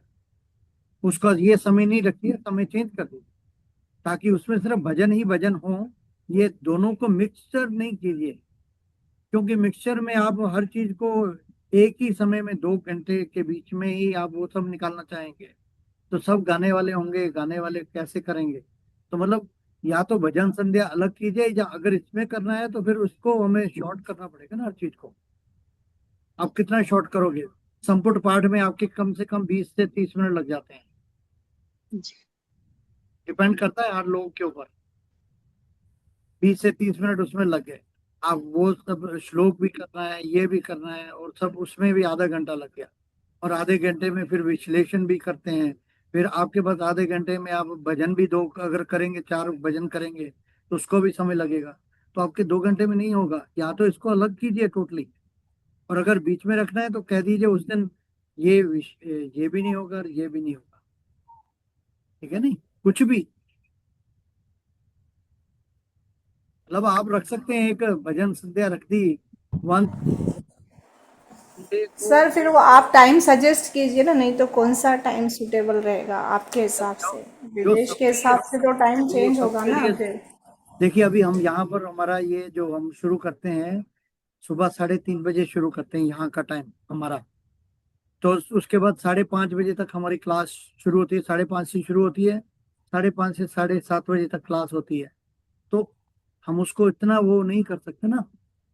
उसका ये समय नहीं रखी है, समय चेंज कर दीजिए ताकि उसमें सिर्फ भजन ही भजन हो। ये दोनों को मिक्सचर नहीं कीजिए, क्योंकि मिक्सचर में आप हर चीज को एक ही समय में 2 घंटे के बीच में ही आप वो सब निकालना चाहेंगे तो सब गाने वाले होंगे, गाने वाले कैसे करेंगे? तो मतलब या तो भजन संध्या अलग कीजिए, या अगर इसमें करना है तो फिर उसको हमें शॉर्ट करना पड़ेगा ना हर चीज को। आप कितना शॉर्ट करोगे? संपुट पाठ में आपके कम से कम 20 से 30 मिनट लग जाते हैं, डिपेंड करता है हर लोगों के ऊपर। 20 से 30 मिनट उसमें लग गए, आप वो सब श्लोक भी करना है, ये भी करना है, और सब उसमें भी आधा घंटा लग गया। और आधे घंटे में फिर विश्लेषण भी करते हैं। फिर आपके पास आधे घंटे में आप भजन भी दो अगर करेंगे, 4 भजन करेंगे तो उसको भी समय लगेगा। तो आपके 2 घंटे में नहीं होगा। या तो इसको अलग कीजिए टोटली, और अगर बीच में रखना है तो कह दीजिए उस दिन ये भी नहीं होगा और ये भी नहीं होगा। ठीक है, नहीं कुछ भी, मतलब आप रख सकते हैं एक भजन संध्या रख दी वन सर फिर वो आप टाइम सजेस्ट कीजिए ना, नहीं तो कौन सा टाइम सूटेबल रहेगा आपके हिसाब से? जो विदेश के सबके लिए, हिसाब से तो टाइम जो चेंज होगा सबके ना लिए। फिर। देखिए अभी हम यहाँ पर हमारा ये जो हम शुरू करते हैं सुबह 3:30 बजे शुरू करते हैं यहाँ का टाइम हमारा। तो उसके बाद 5:30 बजे तक हमारी क्लास शुरू होती है, 5:30 से शुरू होती है, 5:30 से 7:30 बजे तक क्लास होती है। तो हम उसको इतना वो नहीं कर सकते ना।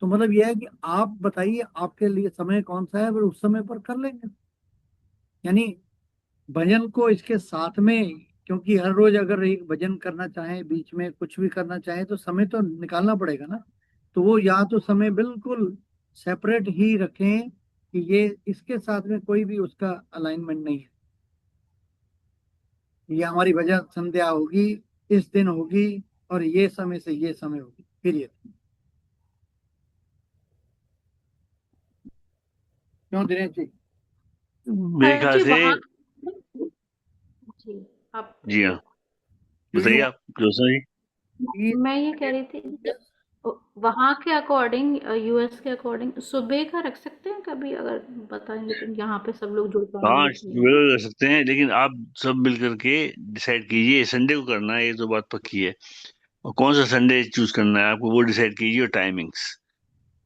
तो मतलब यह है कि आप बताइए आपके लिए समय कौन सा है, फिर उस समय पर कर लेंगे। यानी भजन को इसके साथ में, क्योंकि हर रोज अगर एक भजन करना चाहे, बीच में कुछ भी करना चाहे तो समय तो निकालना पड़ेगा ना। तो वो या तो समय बिल्कुल सेपरेट ही रखें कि ये इसके साथ में कोई भी उसका अलाइनमेंट नहीं है। ये हमारी भजन संध्या होगी, इस दिन होगी, और ये समय से ये समय होगी, पीरियड। क्यों दिनेश जी? मेरे ख्याल जी से। वहाँ जी आप जी हाँ, Do बताइए you आप जोशना जी। please मैं ये कह रही थी कि वहाँ के अकॉर्डिंग, यूएस के अकॉर्डिंग सुबह का रख सकते हैं कभी, अगर बताएंगे तो यहाँ पे सब लोग जुड़ हाँ, पाएंगे कि नहीं? बिल्कुल कर सकते हैं, लेकिन आप सब मिल करके डिसाइड कीजिए संडे को करना है, ये तो बात पक्की है। और कौन सा संडे चूज करना है आपको, वो डिसाइड कीजिए, और टाइमिंग्स,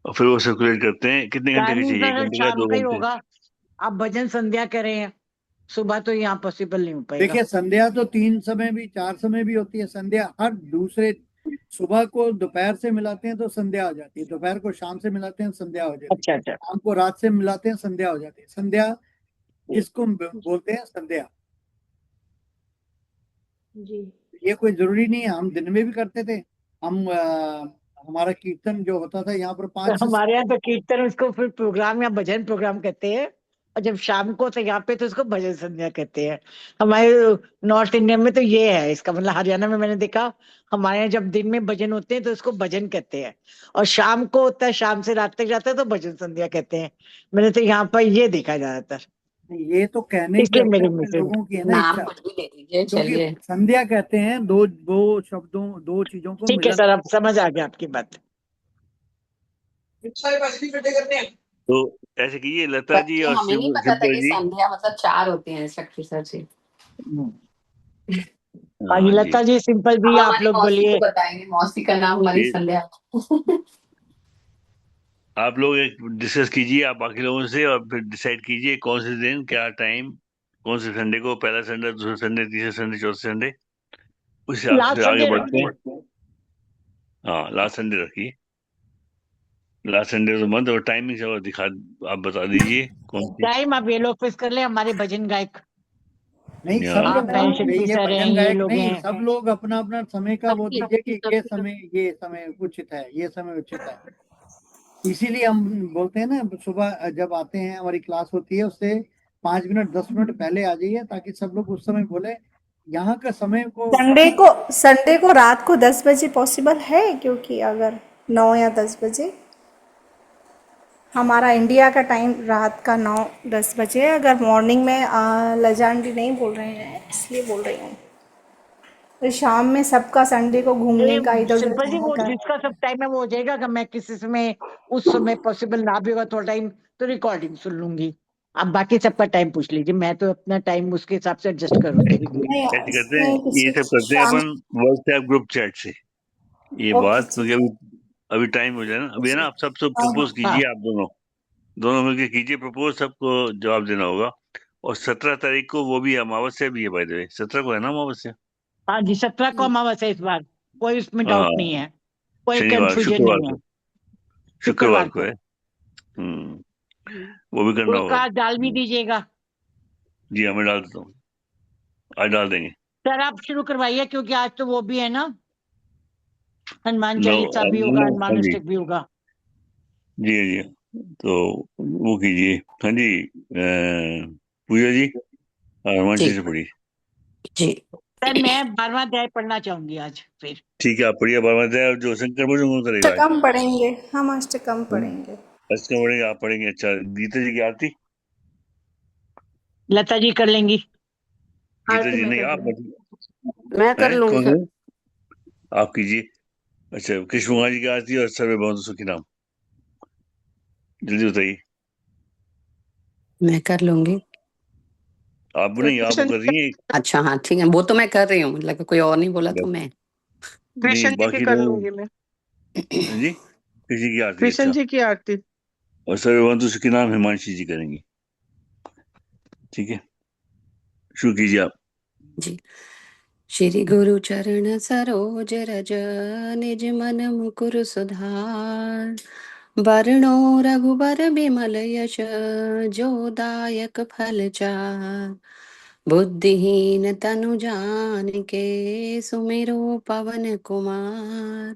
और फिर वो सर्कुलेट करते हैं कितने घंटे का टाइमिंग चाहिए, 1 घंटे का, शाम 2 का ही घंटे। होगा। आप भजन संध्या करें, सुबह तो यहाँ पॉसिबल नहीं हो पाएगा। देखिए संध्या तो 3 समय भी 4 समय भी होती है। संध्या हर दूसरे, सुबह को दोपहर से मिलाते हैं तो संध्या हो जाती है, दोपहर को शाम से मिलाते हैं संध्या हो जाती अच्छा है, अच्छा। शाम को रात से मिलाते हैं संध्या हो जाती है। संध्या इसको बोलते हैं संध्या। जी ये कोई जरूरी नहीं है, हम दिन में भी करते थे। हम हमारा कीर्तन जो होता था यहाँ पर तो 5 से हमारे यहाँ तो कीर्तन उसको फिर प्रोग्राम या भजन प्रोग्राम कहते हैं, और जब शाम को तो यहाँ पे तो उसको भजन संध्या कहते हैं। हमारे नॉर्थ इंडिया में तो ये है इसका मतलब। हरियाणा में मैंने देखा, हमारे यहाँ जब दिन में भजन होते हैं तो उसको भजन कहते हैं, और शाम को होता है, शाम से रात तक जाता है तो भजन संध्या कहते हैं। मैंने तो यहाँ पर ये देखा ज्यादातर, ये तो कहने की इसलिए अपने मेरे अपने मिसेज। लोगों की है ना नाम इच्छा। कुछ भी ले दीजिए, क्योंकि चलिए। संध्या कहते हैं दो शब्दों, 2 चीजों को ठीक है मिलन। सर, अब समझ आ गया आपकी बात। तो ऐसे कीजिए लता पर जी ये और हमें नहीं पता था शिल्पा कि जी। संध्या मतलब 4 होती हैं, शक्ति सर जी। हाँ जी, हाँ जी, लता जी, सिंपल जी, हम आप हमारी लोग मौसी को बोलिए। बताएंगे, मौसी का नाम हमारी ये संध्या। आप लोग एक डिस्कस कीजिए आप बाकी लोगों से, और फिर डिसाइड कीजिए कौन से दिन क्या टाइम, कौन से संडे को, पहला संडे, दूसरा संडे, तीसरा संडे, चौथा संडे, उस हिसाब से लास्ट फिर आगे संडे बढ़ते रखिए। हैं। हाँ, लास्ट संडे रखिए, लास्ट संडे तो मंथ, और टाइमिंग से और दिखा, आप बता दीजिए कौन सी। टाइम आप ये लोग फिक्स कर ले, हमारे भजन गायक नहीं सब हाँ, आप लोग, हैं, ये शक्ति ये सर हैं, भजन ये गायक लोग नहीं, हैं। सब लोग अपना अपना समय का वो सबकी दीजिए कि सबकी ये समय उचित है, ये समय उचित है। इसीलिए हम बोलते हैं ना, सुबह जब आते हैं हमारी क्लास होती है उससे 5 मिनट 10 मिनट पहले आ जाइए, ताकि सब लोग उस समय बोले। यहाँ का समय को संडे को रात को 10 बजे पॉसिबल है? क्योंकि अगर 9 या 10 बजे, हमारा इंडिया का टाइम रात का 9-10 बजे है। अगर मॉर्निंग में लजांडी नहीं बोल रहे हैं इसलिए बोल रही हूँ। तो शाम में सबका संडे को घूमने ये का, इधर उधर सिंपल जी, जाने वो का। जिसका सब टाइम है वो हो जाएगा। अगर मैं किसी समय उस समय पॉसिबल ना भी होगा थोड़ा टाइम, तो रिकॉर्डिंग सुन लूंगी। आप बाकी सबका टाइम पूछ लीजिए, मैं तो अपना टाइम उसके हिसाब से एडजस्ट करूंगी। नहीं, ऐसे करते हैं, इसमें ये किसी सब करते हैं शाम। अपन व्हाट्सएप ग्रुप चैट से, ये ओके बात, ठीक क्योंकि अभी अभी टाइम हो जाए ना, अभी है ना, आप सब सब हाँ प्रपोज हाँ। हाँ कीजिए, आप दोनों दोनों मिलकर कीजिए प्रपोज, सबको जवाब देना होगा। और 17 तारीख को वो भी अमावस्या भी है, बाय द वे, 17 को है ना अमावस्या। हाँ जी, 17 को अमावस्या इस बार, कोई उसमें हाँ, डाउट नहीं है, कोई शनिवार, कंफ्यूजन शुक्रवार नहीं है। को, शुक्रवार शुक्रवार को को है। वो भी करना होगा। उसका डाल भी दीजिएगा। जी हाँ, मैं डाल देता हूँ, आज डाल देंगे। सर आप शुरू करवाइए, क्योंकि आज तो वो भी है ना, हनुमान नो, चालीसा भी होगा, हाँ हनुमान जी, अष्टक भी होगा। जी जी, तो वो कीजिए। हाँ जी, पूजा जी हनुमान जी जी से पढ़िए। जी। सर मैं 12वां अध्याय पढ़ना चाहूंगी आज फिर। ठीक है, आप पढ़िए। बाबा जो शंकर भजन कौन करेगा आज? अष्टकम पढ़ेंगे, हम अष्टकम पढ़ेंगे। अच्छा पढ़ेंगे, आप पढ़ेंगे। अच्छा, गीता जी की आरती? लता जी कर लेंगी। गीता आरती जी मैं नहीं, कर आप दूंगी। मैं कर हैं लूंगी कौन सर। कौन? आप कीजिए। अच्छा, कृष्ण भगवान जी की आरती और सर्वे भवन्तु सुखी नाम, जल्दी बताइए। मैं कर लूंगी। आप नहीं, आप वो कृष्ण कर रही हैं। अच्छा हाँ ठीक है, वो तो मैं कर रही हूँ, मतलब कोई और नहीं बोला तो मैं। नहीं, कृष्ण जी की बाकी कर लोग। लूंगी मैं। हाँ जी, किसी की आरती? कृष्ण अच्छा, जी की आरती। और सर्वे भवन्तु सुखी नाम हिमांशी जी करेंगी। ठीक है, शुरू कीजिए आप। जी। श्री गुरु चरण सरोज रज, निज मन मुकुर सुधार। वरणो रघुबर बिमल यश, जो दायक फल चार। बुद्धिहीन तनु जानिके, सुमिरो पवन कुमार।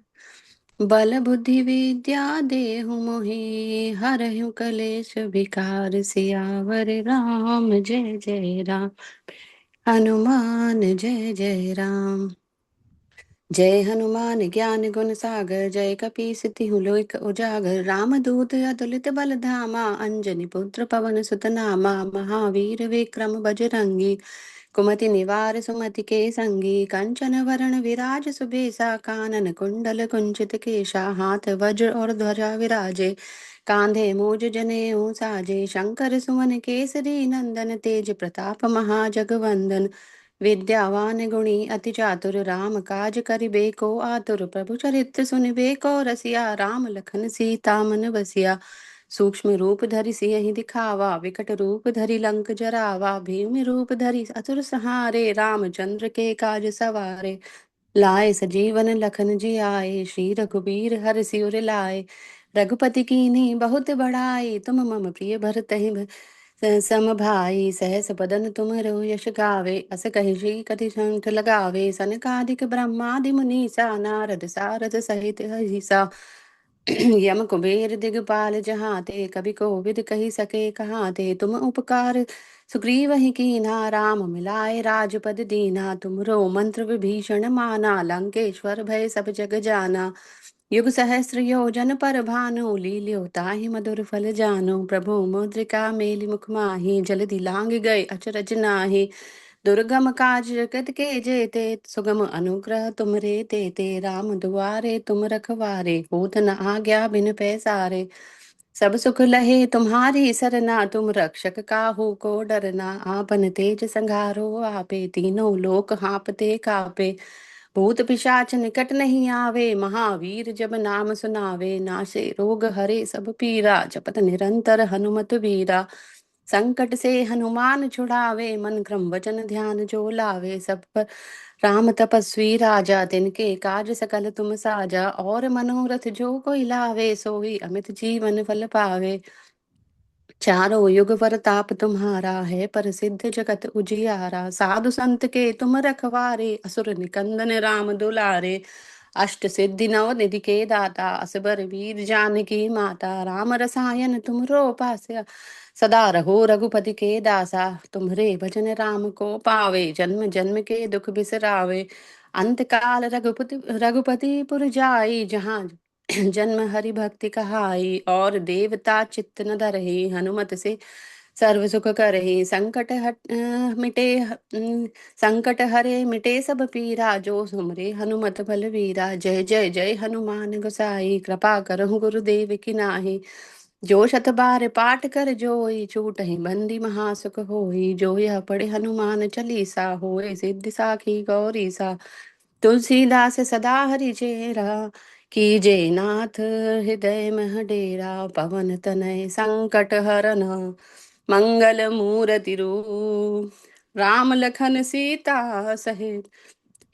बल बुद्धि विद्या देहु मोहि, हरहु कलेश विकार। सियावर राम जय जय राम, हनुमान जय जय राम। जय हनुमान ज्ञान गुण सागर, जय कपीस तिहु लोक उजागर। राम दूत अतुलित बल धामा, अंजनी पुत्र पवन सुत नामा। महावीर विक्रम बजरंगी, कुमति निवार सुमति के संगी। कंचन वरण विराज सुबेसा, कानन कुंडल कुंचित केशा। हाथ वज्र और ध्वजा विराजे, कांधे मूज जनेऊ साजे। शंकर सुमन केसरी नंदन, तेज प्रताप महाजगवंदन। विद्यावान गुणी अति चातुर, राम काज करिबे को आतुर। प्रभु चरित्र सुनिबे को रसिया, राम लखन सीता मन बसिया। सूक्ष्म रूप धरि सियहि दिखावा, विकट रूप धरि लंक जरावा। भीम रूप धरि असुर संहारे, रामचंद्र के काज सवारे। लाए सजीवन लखन जी आए, श्री रघुबीर हर सिर लाए। रघुपति कीन्ही बहुत बड़ाई, तुम मम प्रिय भरतहि सम भाई। सहस बदन तुम यश गावे, अस कहि श्रीपति कंठ लगावे। सनकादिक ब्रह्मादि मुनीसा, नारद सारद सहित अहिसा। यम कुबेर दिगपाल जहाते, कवि कोविद कही सके कहाते। तुम उपकार सुग्रीव ही कीन्हा, राम मिलाए राजपद दीन्हा। तुमरो मंत्र विभीषण माना, लंकेश्वर भय सब जग जाना। युग सहस्र योजन पर भानु, लील्यो ताहि मधुर फल जानु। प्रभु मुद्रिका मेलि मुख माहि, जलधि लांग गए अचरज नाहि। दुर्गम काज जगत के जेते, सुगम अनुग्रह तुमरे तेते। राम दुआरे तुम रखवारे, होत न आज्ञा बिन पैसारे। सब सुख लहे तुम्हारी सरना, तुम रक्षक काहू को डरना। आपन तेज संघारो आपे, तीनों लोक हाँपते कापे। भूत पिशाच निकट नहीं आवे, महावीर जब नाम सुनावे। नाशे रोग हरे सब पीरा, जपत निरंतर हनुमत वीरा। संकट से हनुमान छुड़ावे, मन क्रम वचन ध्यान जो लावे। सब पर राम तपस्वी राजा, तिनके काज सकल तुम साजा। और मनोरथ जो कोई लावे, सोई अमित जीवन फल पावे। चारों युग परताप तुम्हारा है, प्रसिद्ध जगत उजियारा। साधु संत के तुम रखवारे, असुर निकंदन राम दुलारे। अष्ट सिद्धि नव निधि के दाता, असबर वीर जानकी माता। राम रसायन तुमरो पास्य, सदा रहो रघुपति के दासा। तुम्हरे भजन राम को पावे, जन्म जन्म के दुख बिसरावे। अंत काल रघुपति पुर जाई, जहाँ जन्म हरि भक्ति कहाई। और देवता चित्त न धरहि, हनुमत से सर्व सुख करहि। संकट हरे मिटे सब पीरा, जो सुमरे हनुमत बलवीरा। जय जय जय हनुमान गोसाई, कृपा करहु गुरुदेव की नाहि। जो शत बार पाठ कर जोई, छूटहि बंदी महासुख होई। जो यह पढ़े हनुमान चालीसा, होए सिद्धि साखी गौरी सा। तुलसीदास सदा हरि चेरा, कीजे नाथ हृदय मह डेरा। पवन तनय संकट हरन, मंगल मूर्ति रूप। राम लखन सीता सहित,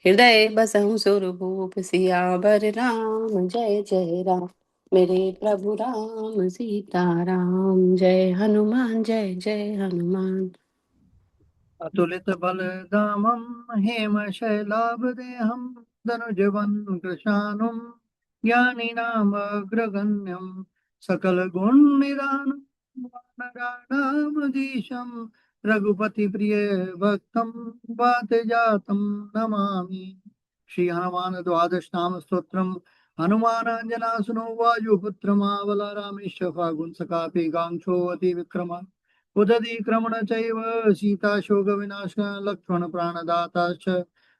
हृदय बसहु सुरभूप। सियावर राम जय जय राम, मेरे प्रभु राम सीता राम। जय हनुमान जय जय हनुमान। अतुलित बल धामम, हेम शैलाभ देहम। धनुजवन कृशानुम, ज्ञानी नाम अग्रगण्यम। सकल गुण निधानम वानराणामधीशम रघुपति प्रिय भक्तम वात जातम नमामि। श्री हनुमान द्वादश नाम स्तोत्रम। हनुमानांजना सुनो वायुपुत्र बलरामेश फागुन सकापि गांक्षो अति विक्रमा उदधि क्रमण चैव सीता शोक विनाश लक्ष्मण प्राणदाताश्च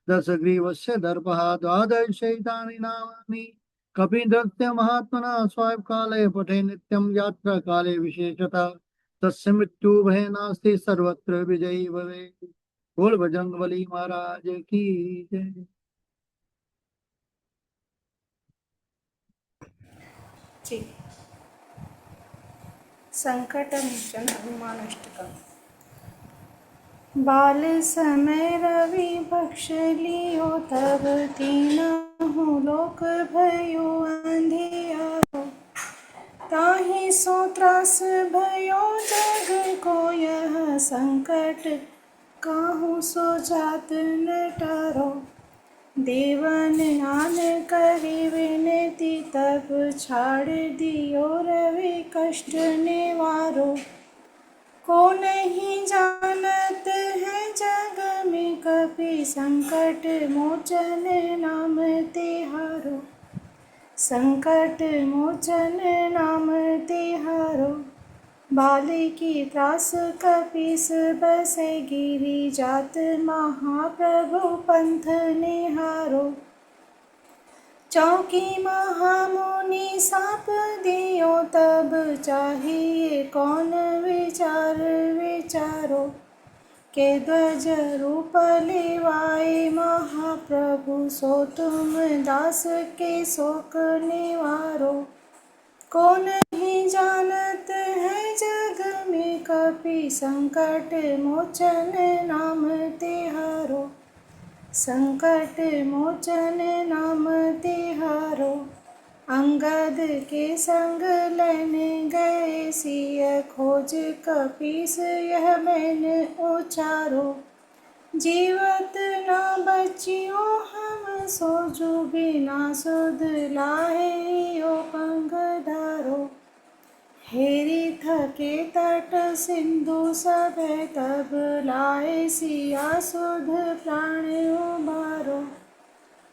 दशग्रीवस्य दर्पः द्वादशैतानि नामानि कपिधस्य महात्मना स्वायं काले पठे नित्यं यात्रा काले विशेषतः तस्य मृत्यु भय नास्ति सर्वत्र विजयी भवे। बोल बजरंग बली महाराज की जय। जी। संकटमोचन हनुमानष्टकम। बाल समय रवि बख्श लियो तब तीनहु लोक भयो अंधियारो। ताहि सो त्रास भयो जग को यह संकट काहू सो जात न टारो। देवन आन करी विनती तब छाड़ दियो रवि कष्ट निवारो। को नहीं जानत है जग में कपि संकट मोचन नाम तिहारो। संकट मोचन नाम तिहारो। बाली की त्रास कपीस बसे गिरी जात महाप्रभु पंथ निहारो। चौकी महामुनि साप दियो तब चाहिए कौन विचार विचारो। के ध्वज रूप लिवाए महाप्रभु सो तुम दास के शोक निवारो। को नहीं जानत है जग में कपि संकट मोचन नाम तिहारो। संकट मोचन नाम तिहारो। अंगद के संग लेने गए सिय खोज कपीस यह मैन उचारो। जीवत न बचियो हम सोजु बिना सुध लाहियो पंगधारो। हेरी थके तट सिंधु सब तब लाए सिया सुध प्राण उबारो।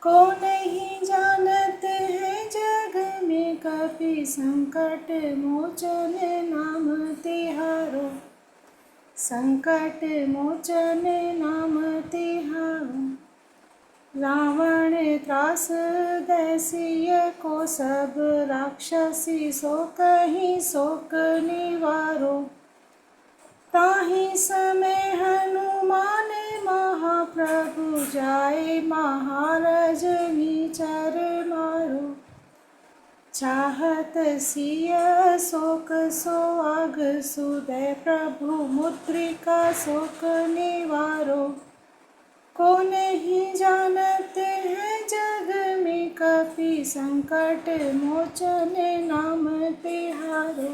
को नहीं जानत है जग में कपि संकट मोचन नाम तिहारो। संकट मोचन नाम तिहारो। रावण त्रास दैसिय को सब राक्षसी सो कहीं शोक निवारो। ताहि समय हनुमान महाप्रभु जाए महाराज नीचर मारो। चाहत सिय शोक सोआग सुदय प्रभु मुद्रिका शोक निवारो। को नहीं जानत है जग में कपि संकट मोचन नाम तिहारो।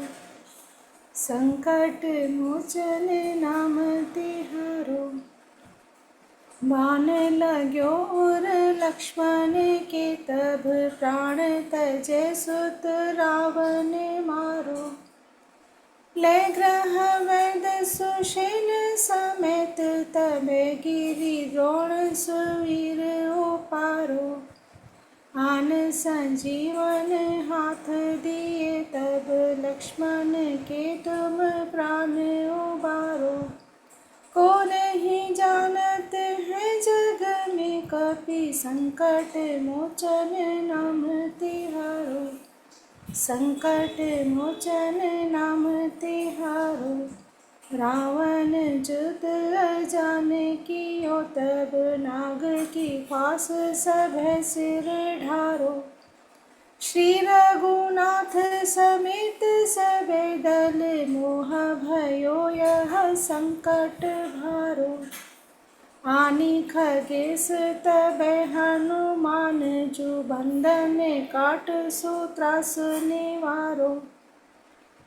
संकट मोचन नाम तिहारो। बाण लाग्यो उर लक्ष्मण के तब प्राण तजे सुत रावण मारो। ले ग्रह वेद सुशील समेत तबे गिरि रोण सुवीर उपारो। आन संजीवन हाथ दिए तब लक्ष्मण के तुम प्राण उबारो। को नहीं जानत है जग में कपि संकट मोचन नाम तिहारो। संकट मोचन नाम तिहारो। रावण जुद अजान कियो तब नाग की फांस सभय सिर ढारो। श्री रघुनाथ समेत सबे दल मोह भयो यह संकट भारो। आनी खगेश तबे हनुमान जो बंधन काट सो त्रास निवारो।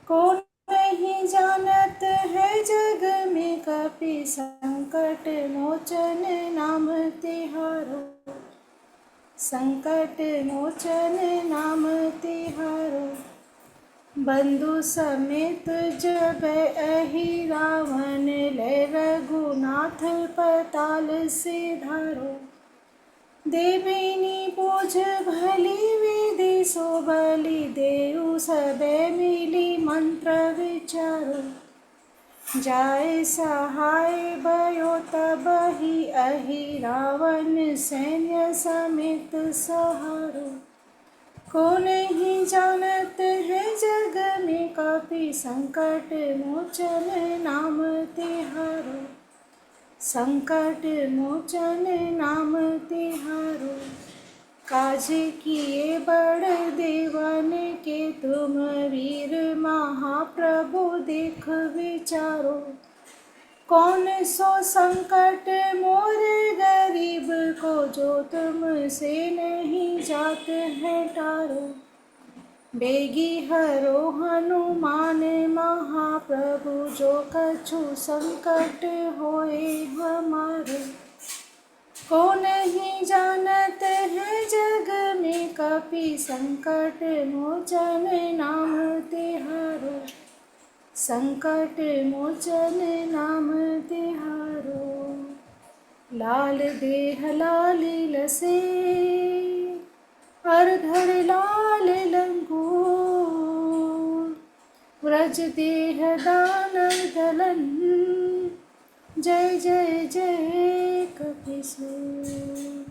को नहीं जानत है जग में कपि संकट मोचन नाम तिहारो। संकट मोचन नाम तिहारो। बंधु समेत जब अहि रावण ले रघुनाथ पताल से धारो। देविनी पूज भली विधि सो बलि देउ सबे मिली मंत्र विचारो। जाय सहाय भयो तब ही अहि रावण सैन्य समेत सहारो। को नहीं जानत है जग में कपि संकट मोचन नाम तिहारो। संकट मोचन नाम तिहारो। काज किए बड़ देवन के तुम वीर महाप्रभु देख विचारो। कौन सो संकट मोर गरीब को जो तुम से नहीं जात है टारो। बेगी हरो हनुमान महाप्रभु जो कछु संकट होए हमारो। को नहीं जानत है जग में कपि संकट मोचन नाम तिहारो। संकट मोचन नाम तिहारो। लाल देह लाल लसे अरधर लाल लंगोर। व्रज देह दानव दलन जय जय जय कपीसुर।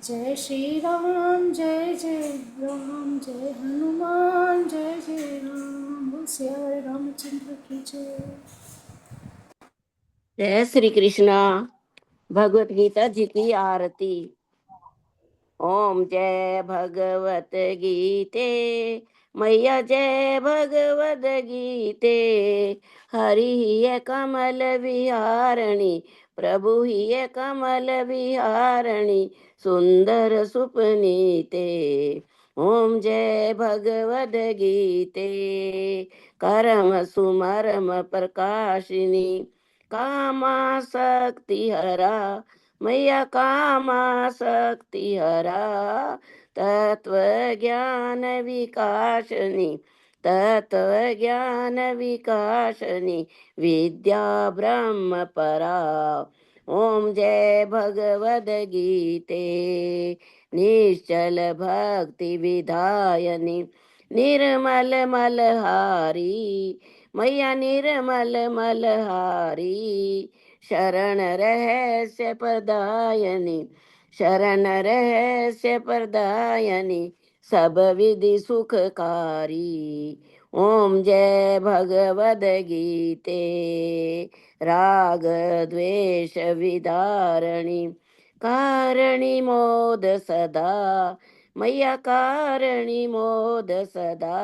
जय श्री राम जय जय राम जय हनुमान जय जय राम। बोल सियावर रामचंद्र की जय। जय श्री कृष्णा। भगवत गीता जी की आरती। ओम जय भगवत गीते मैया जय भगवत गीते। हरि ही कमल विहारणी प्रभु ही कमल विहारणी सुंदर सुपनीते। ओम जय भगवत गीते करम सुमरम प्रकाशिनी कामा शक्ति हरा मैया कामा शक्ति हरा। तत्व ज्ञान विकासनी तत्व ज्ञान विकासनी विद्या ब्रह्म परा। ओम जय भगवद गीते निश्चल भक्ति विधायनी निर्मल मलहारी मैया निर्मल मलहारी। शरण रहस्य प्रदायनी शरण रहस्य प्रदायनी सब विधि सुखकारी। ओम जय भगवद गीते राग द्वेष विदारणी कारणी मोद सदा मैया कारणी मोद सदा।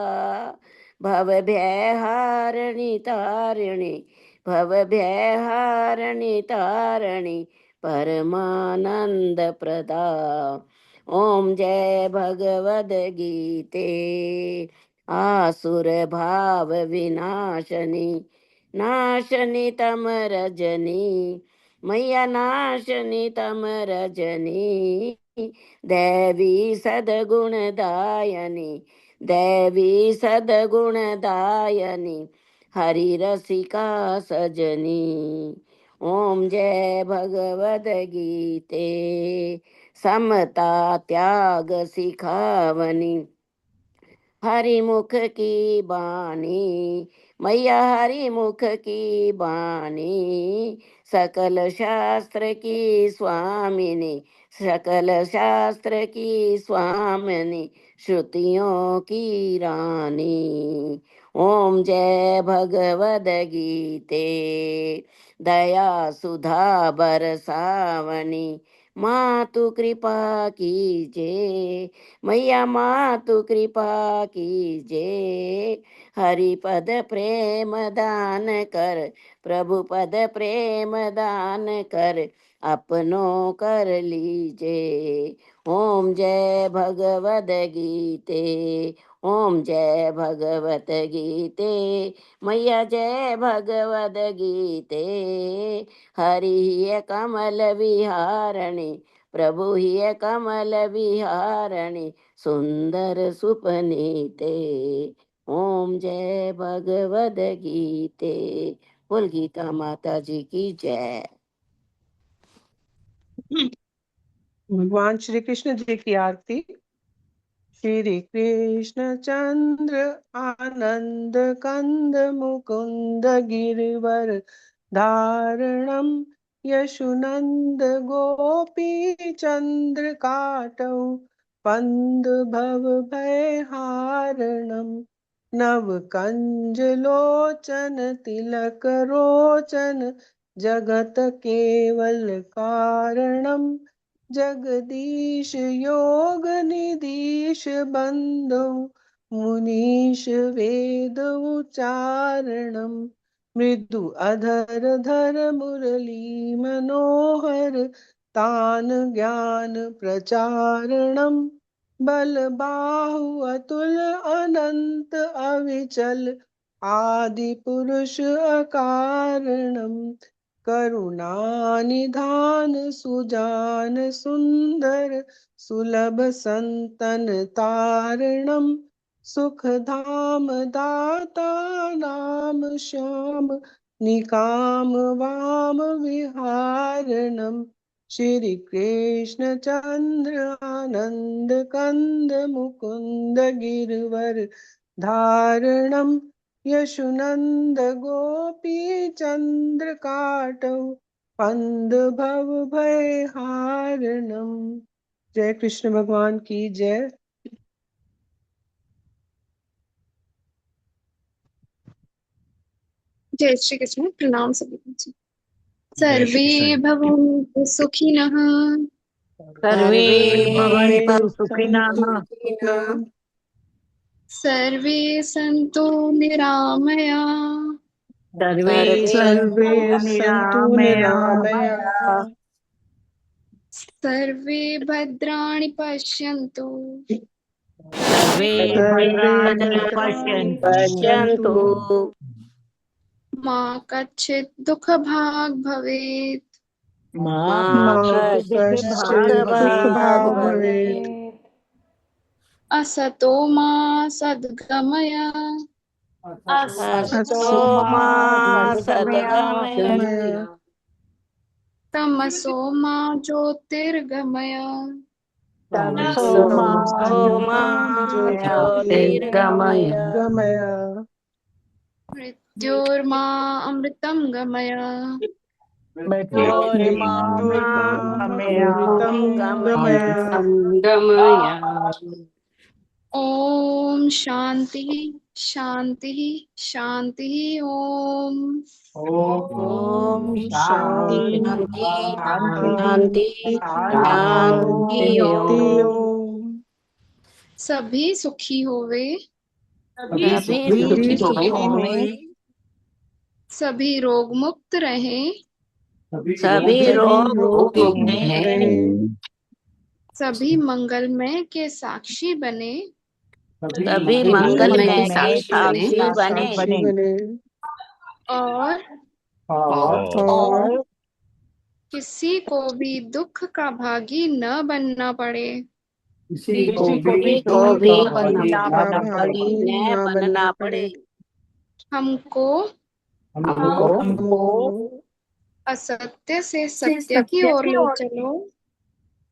भव भयहारिणी तारिणी भव भयहारिणी तारिणी परमानंद प्रदा। ओम जय भगवद गीते आसुर भाव विनाशनी नाशनी तम रजनी मैया नाशनी तम रजनी। दैवी सदगुण दायनी दैवी सदगुण दायनी हरि रसिका सजनी। ओम जय भगवद गीते समता त्याग सिखावनी हरि मुख की बानी मैया हरि मुख की बानी। सकल शास्त्र की स्वामिनी सकल शास्त्र की स्वामिनी श्रुतियों की रानी। ओम जय भगवद गीते दया सुधा बरसावनी मातु कृपा कीजे मैया मातु कृपा कीजे। हरि पद प्रेम दान कर प्रभु पद प्रेम दान कर अपनों कर लीजे। ओम जय भगवद गीते ओम जय भगवत गीते मैया जय भगवद गीते। हरि ही कमल विहारणी प्रभु ही कमल विहारणी सुंदर सुपनीते। ओम जय भगवद गीते। बोल गीता माता जी की जय। भगवान श्री कृष्ण जी की आरती। श्री कृष्ण चंद्र आनंद कंद मुकुंद गिरवर धारणम यशुनंद गोपी चंद्र काटौ पंद भव भयहारणम नव कंज लोचन तिलक रोचन जगत केवल कारणम जगदीश योग निधीश बंधु मुनीश वेद उच्चारणम मृदु अधर धर मुरली मनोहर तान ज्ञान प्रचारणम बल बाहु अतुल अनंत अविचल आदि पुरुष अकारणम करुणा निधान सुजान सुंदर सुलभ संतन तारणम सुख धाम दाता नाम श्याम निकाम वाम विहारणम श्री कृष्ण चंद्र आनंद कंद मुकुंद गिरवर धारणम यशुनंद गोपी चंद्र काटौ पंद भव भयहारणम। जय कृष्ण भगवान की जय। जय श्री कृष्ण। प्रणाम सभी को। जय श्री सर्वे कृष्ण। भवन्तु सुखिनः। सर्वे भवन्तु सर्वे सुखिनः। सन्तु सर्वे सन्तु निरामयाः। सर्वे सर्वे सन्तु सन्तु निरामयाः। निरामयाः। सर्वे भद्राणि पश्यन्तु। सर्वे सर्वे भद्राणि भद्राणि पश्यन्तु। पश्यन्तु। मा कश्चित् दुःखभाग् भवेत्। मा मा कश्चित् कश्चित् भाग् दुःख भवेत्। भाग् भवेत्। असतो मा सद्गमय। असतो असतो मा सद्गमय। सद्गमय। तमसो मा ज्योतिर्गमय। तमसो मा तमसो मा ज्योतिर्गमय। ज्योतिर्गमय। मृत्योर्मा अमृतं गमय। मृत्योर्मामृतं गमय। मृत्योर्मामृतं गमय। गमय। ओम शांति शांति शांति। ओम ओम शांति शांति शांति शांति शांति शांति ओम। ओम। सभी सुखी होवे। सभी सभी सुखी सुखी हों। होवे। सभी रोग मुक्त रहे। सभी सभी रोग रोग मुक्त मुक्त रहे। रहे। सभी मंगलमय के साक्षी बने। सभी सभी मंगलमय मंगलमय के के साक्षी बने। साक्षी साक्षी बने। बने। और और किसी को भी दुख का भागी न बनना पड़े। किसी को किसी को भी भी दुख को भी का दुख बनना का बनना पड़े। भागी न ना बनना बनना पड़े। पड़े। हमको हमको असत्य से सत्य की ओर ले चलो।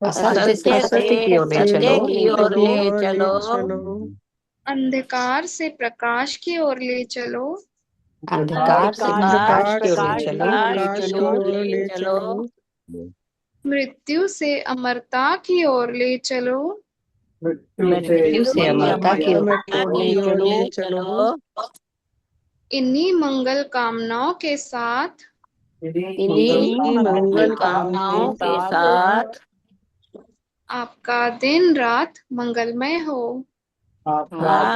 असत्य से असत्य से सत्य की सत्य ओर की ले ओर ले चलो। चलो। अंधकार से प्रकाश की ओर ले चलो। अंधकार से अंधकार प्रकाश अंधकार की ओर से ले से चलो। प्रकाश प्रकाश की की ओर ओर ले ले चलो। चलो। मृत्यु से अमरता की ओर ले चलो। मृत्यु से अमरता की ओर अमरता ले की ओर चलो। ले चलो। इन्हीं मंगल कामनाओं के साथ इन्हीं मंगल कामनाओं कामनाओं के के साथ आपका दिन रात मंगलमय हो। आप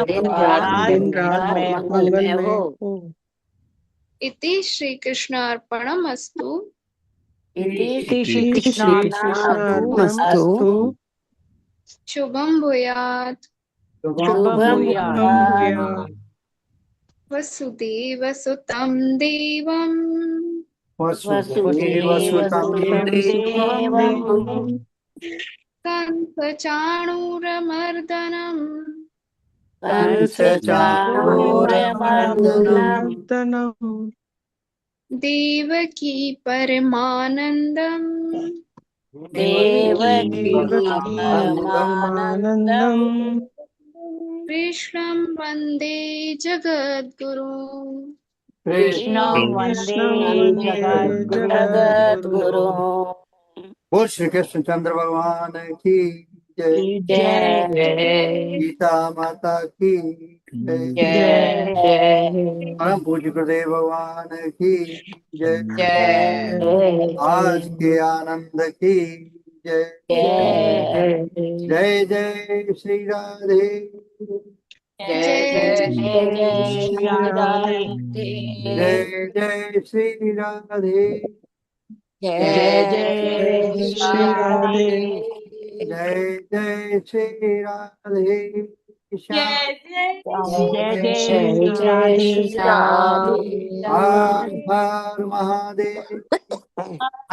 दिन रात रात दिन रात मंगलमय हो। हो। इति श्री कृष्ण अर्पणमस्तु। इति इति श्री इति कृष्ण श्री कृष्ण अर्पणमस्तु। अर्पणमस्तु। शुभम भूयात्। शुभम शुभम भूयात्। भूयात्। वसुदेव सुतं देवं वसुदेव सुतं देवं कंस चाणूरमर्दनम् पंचचाणूरमर्दनम् कीर्तनम् देवकी परमानन्दम् देवकी परमानन्दम् परमानन्दम् कृष्णं वन्दे जगद्गुरुम् कृष्णं वन्दे कृष्णं वन्दे जगद्गुरुं। जगद्गुरु बोल श्री कृष्ण चंद्र भगवान की जय। जय गीता माता की जय। जय जय परम पूज्य गुरुदेव भगवान की जय। जय आज के आनंद की जय। जय जय जय श्री राधे। जय जय जय श्री राधे जय जय श्री राधे। जय जय जय जय श्री श्री राधे। राधे जय जय श्री राधे श्याम। जय जय जय श्री जय राधे श्री श्याम। राधे हर हर महादेव।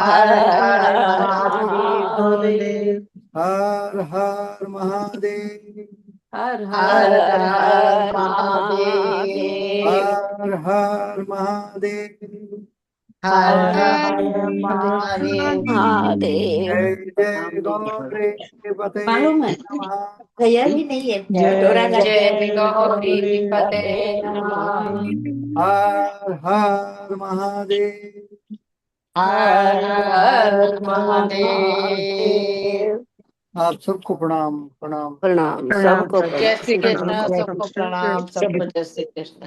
हर हर हर हर महादेव। महादेव हर हर महादेव। हर हर हर हर महादेव। हर हर महादेव। हर हर हर हर महादेव। महादेव जय जय गौरे पते मालूम है नमः। गया ही नहीं है डोरा जय लग जय गया। जय गौरी गौरी पते पते नमः। नमः हर हर महादेव। हर हर हर हर महादेव। महादेव आप सबको प्रणाम प्रणाम। प्रणाम प्रणाम सबको जय प्रणाम श्री कृष्ण, सबको सबको प्रणाम, सबको जय श्री कृष्ण।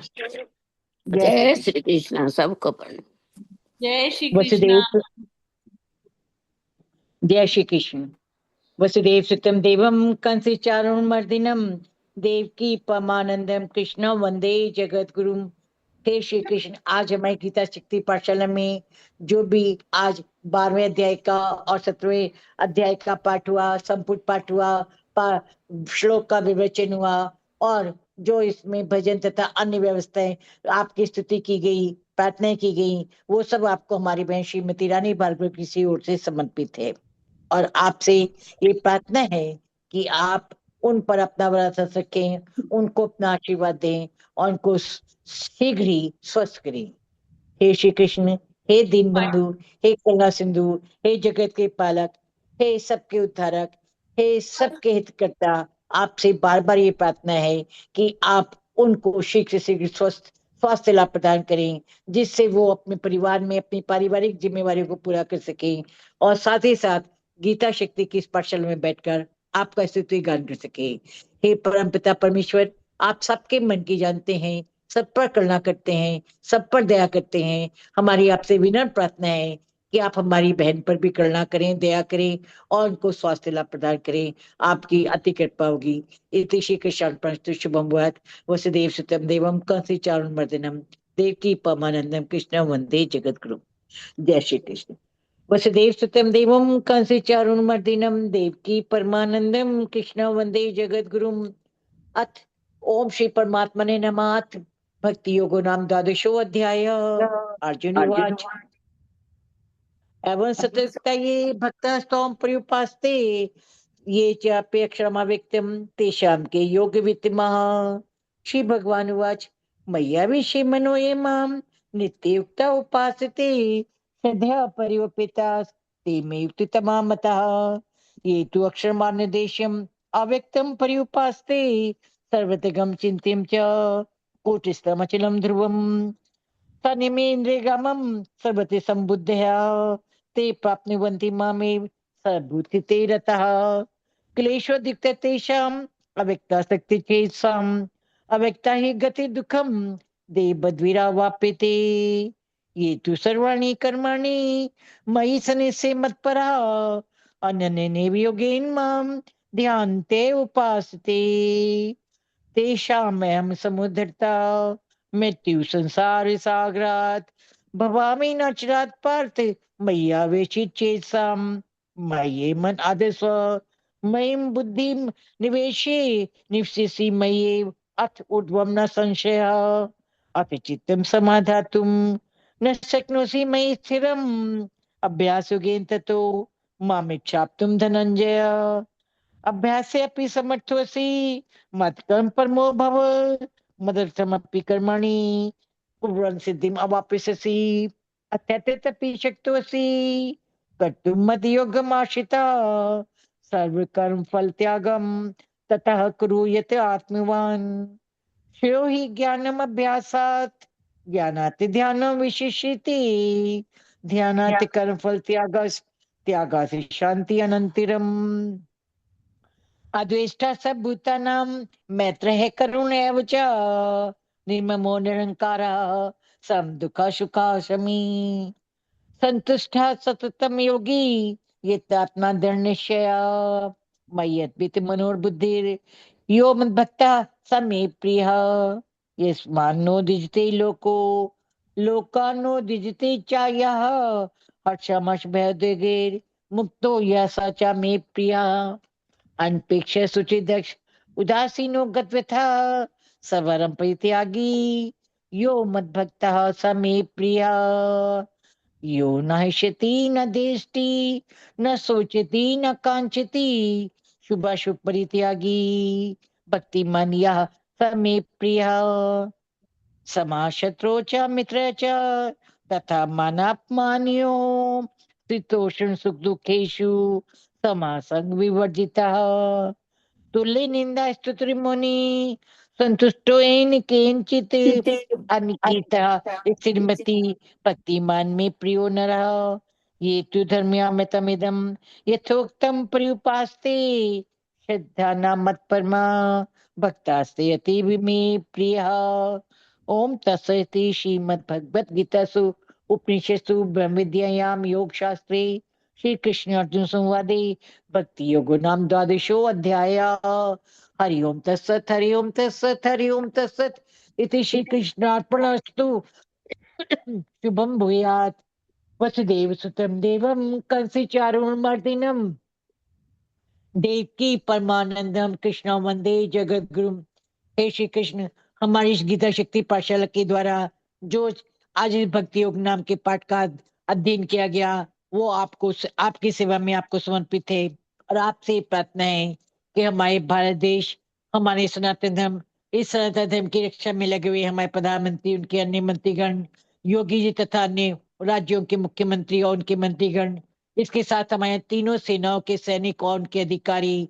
जय श्री कृष्ण सबको प्रणाम। जय श्री कृष्णा। वसुदेव जय श्री कृष्ण। वसुदेव सुतम देवम कंस चारुमर्दिनम देवकी परमानंदम कृष्ण वंदे जगत गुरुम। हे श्री कृष्ण, आज हमारी गीता शक्ति पाठशाला में जो भी आज 12वें अध्याय का और 17वें अध्याय का पाठ हुआ, संपुट पाठ हुआ, श्लोक का विवेचन हुआ और जो इसमें भजन तथा अन्य व्यवस्थाएं आपकी स्तुति की गई, प्रार्थनाएं की गई, वो सब आपको हमारी बहन श्रीमती रानी भार्गव की ओर से समर्पित है। और आपसे ये प्रार्थना है कि आप उन पर अपना भरोसा रखें, उनको अपना आशीर्वाद दें और उनको शीघ्र ही स्वस्थ करें। हे श्री कृष्ण, हे दीन बंधु, हे करुणा सिंधु, हे जगत के पालक, हे सबके उद्धारक, हे सबके हितकर्ता, आपसे बार बार ये प्रार्थना है कि आप उनको शीघ्र से शीघ्र स्वास्थ्य लाभ प्रदान करें, जिससे वो अपने परिवार में अपनी पारिवारिक जिम्मेवारियों को पूरा कर सकें और साथ ही साथ गीता शक्ति की इस पाठशाला में बैठकर आपका स्तुति गान कर सके। हे परमपिता परमेश्वर, आप सबके मन की जानते हैं, सब पर करुणा करते हैं, सब पर दया करते हैं। हमारी आपसे विनम्र प्रार्थना है कि आप हमारी बहन पर भी करुणा करें, दया करें और उनको स्वास्थ्य लाभ प्रदान करें। आपकी अति कृपा होगी। इति श्री कृष्ण शुभम भूयात्। वसुदेव सुतम देवम कंस चारुमर्दनम देवकी परमानंदम कृष्ण वंदे जगद्गुरु। जय श्री कृष्ण। वसुदेव सुतम देवम कंस चारुमर्दिनम देवकी परमानंदम कृष्ण वंदे जगद्गुरुम। अथ ओम श्री परमात्मने नमः। अथ भक्ति योगो नाम द्वादशो अध्याय। अर्जुन उवाच एवं सतर्कता ये भक्तास्तोम पर्युपास्ते ये चाप्यक्षरमव्यक्तम तेषां के योग वित्तमः। श्री भगवान उवाच मय्या विषे मनो ये माम नित्ययुक्ता उपासते श्रद्धया परिवपिता ते मे युक्तितमा मतः। ये तु अक्षरमान्यदेशम अव्यक्तम पर्युपास्ते सर्वतगम चिन्त्यं च कूटस्थमचलम ध्रुवम तनिमेन्द्रियगमं सर्वते सम्बुद्धया ते प्राप्नुवन्ति मामेव सर्वभूतिते रतः। क्लेशोद्रिक्ता तेषाम् अव्यक्तासक्ति चेत्साम् अव्यक्ता हि गति दुःखं देवद्विरावाप्यते। ये तु सर्वाणि कर्माणि मयि सन्निधत्ते मत्पराः अनन्येनैव योगेन मां ध्यान्ते उपासते तेषामहं समुद्धर्ता मृत्यु संसार सागरात् भवामि न चिरात् पार्थ मय्यावेशित चेतसाम्। मय्ये मन आदस्व मयिं बुद्धिं निवेशे निवसिसि मय्येव अथ ऊर्ध्वं न संशयः। अथ चित्तं समाधातुं न शक्नोषि मयि स्थिरम् अभ्यासयोगेन ततो मामिच्छाप्तुं धनञ्जय। अभ्यासे अपि समर्थोऽसि मत्कर्म परमो भव मदर्थमपि कर्मणि कुर्वन् सिद्धिम् अवाप्स्यसि अत्यतेऽपि शक्तोऽसि कर्तुं मद्योगमाश्रिता सर्वकर्म फल त्यागम ततः कुरु यत् आत्मवान् श्रेयो हि ज्ञानम अभ्यासात् ज्ञानात् ध्यानं विशिष्यति ध्यानात् कर्म फल त्यागात् शांति अनंतरम अद्वेष्टा सब भूतानां मैत्रः करुण एव च निर्ममो निरंकारः सम दुःख सुख शमी संतुष्टः सततम योगी यत्आत्मा दृढ़ निश्चया मय्यद्भित मनोर्बुद्धिर यो मद्भक्तः स मे प्रियः यस्मान्नो दिजते लोको लोकानो दिजते चायः हर्षमश भयोद्वेगैर मुक्तो यः स च मे प्रियः अनपेक्ष सुचिदक्ष उदासीनो गतव्यथा सवरम परित्यागी यो मद्भक्तः स मे प्रियः यो न हिष्यति न देष्टि न सोचति न कांचति शुभाशुभ परित्यागी भक्तिमान यः स मे प्रियः समाशत्रो च मित्र च तथा मानापमान्यो शीतोष्ण सुख दुखेषु समासंग विवर्जितः तुल्य निंदा स्तुति मुनि संतुष्टो एन केनचित अनिकेतः स्थिरमति भक्तिमान में प्रियो नरः ये तु धर्म्यामृतमिदं यथोक्तं पर्युपास्ते श्रद्धा न मत परमा भक्तास्ते अतीव मे प्रियः ओम तत्सदिति श्रीमद्भगवद गीतासु उपनिषत्सु ब्रह्म विद्यायां योग शास्त्रे श्री कृष्ण अर्जुन संवादे भक्ति योगो नाम द्वादशो अध्याय हरि ओम तत्सत हरि ओम तत्सत हरि ओम तत्सत इति श्री कृष्णार्पणस्तु शुभम भूयात् वसुदेव सुतम देवम कंसी चारुमर्दिनम देवकी परमानंदम कृष्ण वंदे जगत गुरु। हे श्री कृष्ण, हमारी इस गीता शक्ति पाठशाला के द्वारा जो आज इस भक्ति योग नाम के पाठ का अध्ययन किया गया वो आपको आपकी सेवा में आपको समर्पित है और आपसे प्रार्थना है कि हमारे भारत देश हमारे सनातन धर्म इस सनातन धर्म की रक्षा में लगे हुए हमारे प्रधानमंत्री उनके अन्य मंत्रीगण योगी जी तथा अन्य राज्यों के मुख्यमंत्री और उनके मंत्रीगण इसके साथ हमारे तीनों सेनाओं के सैनिक और उनके अधिकारी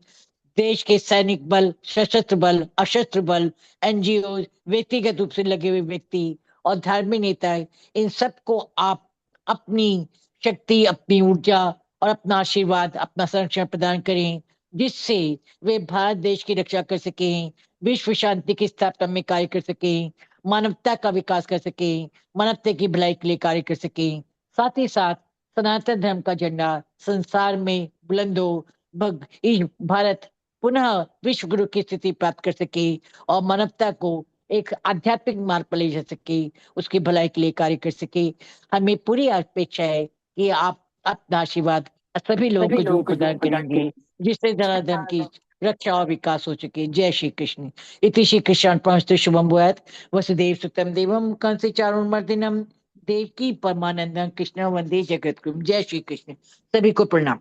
देश के सैनिक बल सशस्त्र बल अशस्त्र बल एनजीओ व्यक्तिगत रूप से लगे हुए व्यक्ति और धार्मिक नेता इन सबको आप अपनी शक्ति अपनी ऊर्जा और अपना आशीर्वाद अपना संरक्षण प्रदान करें जिससे वे भारत देश की रक्षा कर सकें विश्व शांति की स्थापना में कार्य कर सकें मानवता का विकास कर सकें मानवता की भलाई के लिए कार्य कर सकें साथ ही साथ सनातन धर्म का झंडा संसार में बुलंद हो भारत पुनः विश्व गुरु की स्थिति प्राप्त कर सके और मानवता को एक आध्यात्मिक मार्ग पर ले जा सके उसकी भलाई के लिए कार्य कर सके। हमें पूरी अपेक्षा है कि आप अपना आशीर्वाद सभी लोगों को जरूर प्रदान करेंगे जिससे धर्म की रक्षा और विकास हो सके। जय श्री कृष्ण। इति श्री कृष्णार्पणमस्तु शुभम भूयात्। वसुदेव सुतं देवम कंसी चारुमर्दिनम देवकी परमानंदम कृष्ण वंदे जगद्गुरुम। जय श्री कृष्ण। सभी को प्रणाम।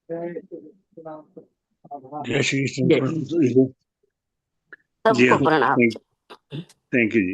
जय श्री कृष्ण। सबको प्रणाम। Thank you ji.